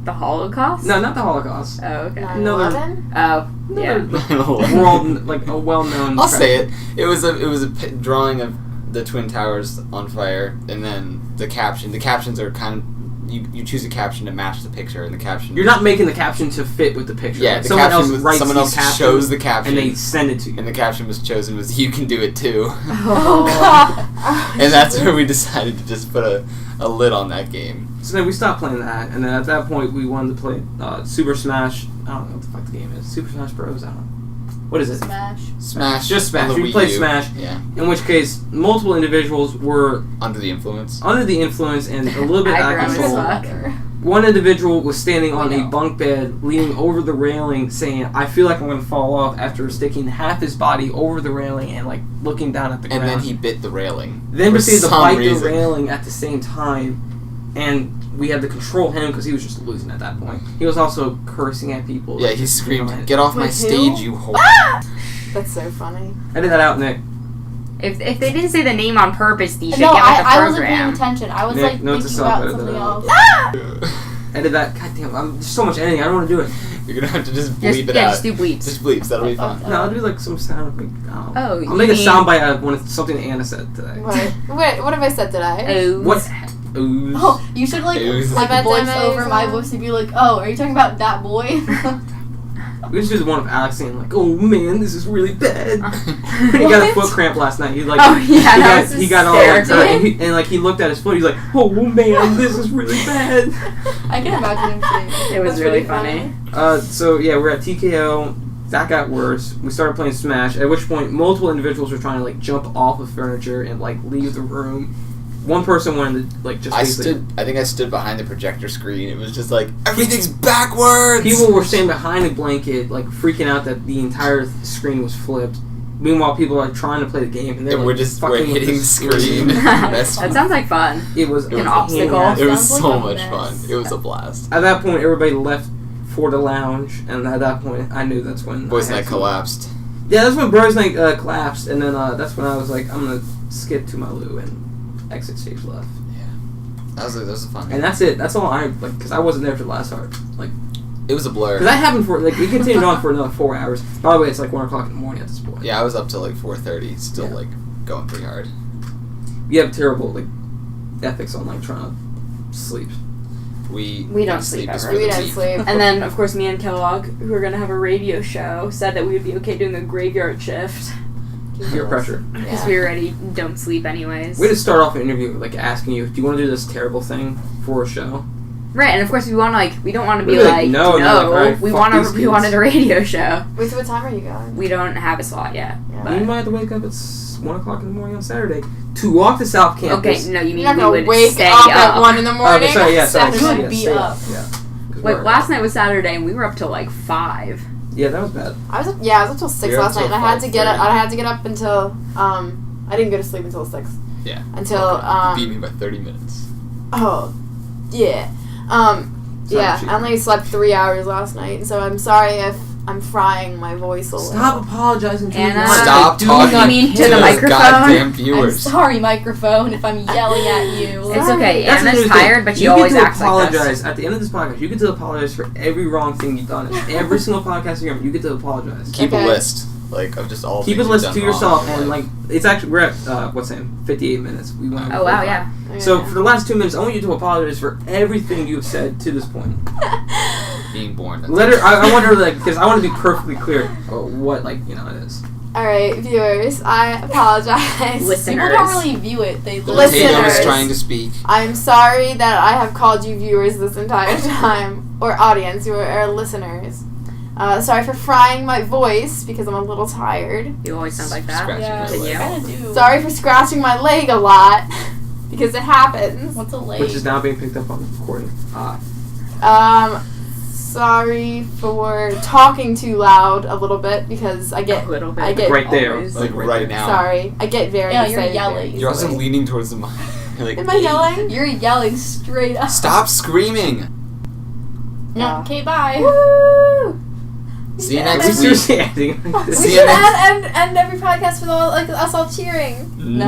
The Holocaust? No, not the Holocaust. Oh, okay. 9/11? Oh, yeah. World, like a well-known... I'll say it. It was a drawing of the Twin Towers on fire, and then the caption. The captions are kind of... You choose a caption to match the picture, and the caption... You're not making the caption to fit with the picture. Yeah, like, the someone caption else writes someone else captions, shows the caption, and they send it to you. and the caption was chosen was "You can do it too," Oh. and that's where we decided to just put a lid on that game. So then we stopped playing that, and then at that point we wanted to play Super Smash. I don't know what the fuck the game is. Super Smash Bros. I don't know. What is it? Smash. Just Smash. on the We Wii played U. Smash. Yeah. In which case, multiple individuals were Under the influence. under the influence and a little bit out of Eyebrows control. fuck. One individual was standing on We a know. bunk bed, leaning over the railing, saying, "I feel like I'm going to fall off," after sticking half his body over the railing and like looking down at the And ground. then he bit the railing. Then for proceeded to some bite reason. the railing at the same time, and we had to control him because he was just losing at that point. He was also cursing at people. Yeah, like, he just, screamed, "Get off my Wait, who? stage, you whore!" That's so funny. Edit that out, Nick. If they didn't say the name on purpose, you should No, get with the I wasn't paying program. attention. I was Nick, like note to thinking self, about edit something that out. else. Edit that. God damn, there's so much editing. I don't want to do it. You're gonna have to just bleep Just, it yeah, out. just do bleeps. Just bleeps. That'll be fun. No, I'll do like some sound. Like, Oh, I'll make a you soundbite out of when it's something Anna said today. Wait, what have I said today? Ooze. What? Ooze. Oh, you should like Ooze. voice That over my voice to be like, "Oh, are you talking about that boy?" We just do the one of Alex saying like, "Oh man, this is really bad." He got a What? foot cramp last night. He like, Oh, yeah, that was he got all like, hysterical. and like he looked at his foot. He's like, "Oh man, this is really bad." I can imagine him saying. It was That's really pretty funny. So yeah, we're at TKO. That got worse. We started playing Smash. At which point, multiple individuals were trying to like jump off of furniture and like leave the room. One person wanted to like just. I basically- think I stood behind the projector screen. It was just like everything's backwards. People were standing behind a blanket, like freaking out that the entire screen was flipped. Meanwhile, people are trying to play the game, and they're And like, we're fucking with hitting the screen. That sounds like fun. It was An obstacle. pain in the It was Sounds so like a much mess. fun. It was a blast. At that point, everybody left for the lounge, and at that point, I knew that's when Boys I had Night to- collapsed. Yeah, that's when Bros Night collapsed, and then that's when I was like, I'm gonna skip to my loo and exit stage left. That was a fun. And that's it. That's all I like, because I wasn't there for the last part. Like, It was a blur. because that happened for like we continued on for another 4 hours. By the way, it's like 1:00 in the morning at this point. Yeah, I was up till like 4:30, still Yeah. like going pretty hard. You have terrible like ethics on like trying to sleep. We don't went to sleep as ever. for We the don't team. sleep. And then, of course, me and Kellogg, who are going to have a radio show, said that we would be okay doing a graveyard shift. Peer pressure. Because we already don't sleep anyways. We had to start off an interview like asking you, do you want to do this terrible thing for a show? Right, and of course we want to we don't want to be We'd be like, like, no, no, like, alright, we fuck these we kids. wanted a radio show. Wait, so what time are you going? We don't have a slot yet. Yeah. But You might have to wake up at 1:00 in the morning on Saturday to walk to South Campus. okay, no, you mean You're not we gonna would wake stay up up at 1 in the morning. Okay, sorry, yeah, sorry, Saturday. You'd yeah, be stay up. Yeah. 'Cause Like we're- last night was Saturday, and we were up till like 5. Yeah, that was bad. I was up till 6 You're up last night, till and I had to get up. 5:30. I had to get up until I didn't go to sleep until 6. Yeah. Until You beat me by 30 minutes. oh yeah yeah. cheating. I only slept 3 hours last night, so I'm sorry if I'm frying my voice a little. Stop apologizing to me. Anna, Stop Do talking not mean to care. the those microphone? goddamn I'm viewers. sorry, microphone, if I'm yelling at you. It's okay. That's the Anna's new thing. tired, but she you always get to acts like apologize this. at the end of this podcast. You get to apologize for every wrong thing you've done. Every single podcast you're on, you get to apologize. Keep Okay. a list, like, of just all Keep things a list you've to done yourself, wrong. and like it's actually we're at what's that? 58 minutes. We went. Oh wow, yeah. So for the last 2 minutes, I want you to apologize for everything you've said to this point. being born. that's Let her. it. I want her like because I want to be perfectly clear what like it is. All right, viewers, I apologize. Listen. People don't really view it. They Little Tatum is Listeners. trying to speak. I'm sorry that I have called you viewers this entire time. or audience, or listeners. Sorry for frying my voice because I'm a little tired. You always sound like that. Scratching Yeah, my leg. you. kind of do. Sorry for scratching my leg a lot because it happens. What's a leg? Which is now being picked up on the recording. Sorry for talking too loud a little bit because I get A little bit. I get Right there. always. Like right now. sorry. I get very Yeah, you're excited. yelling. You're also easily. leaning towards the mic. You're like, Am I yelling? You're yelling straight up. Stop screaming. Yeah. Okay, bye. Woo! See you Yeah, next We week. seriously acting like We this. See should you next- end every podcast with all like us all cheering. No.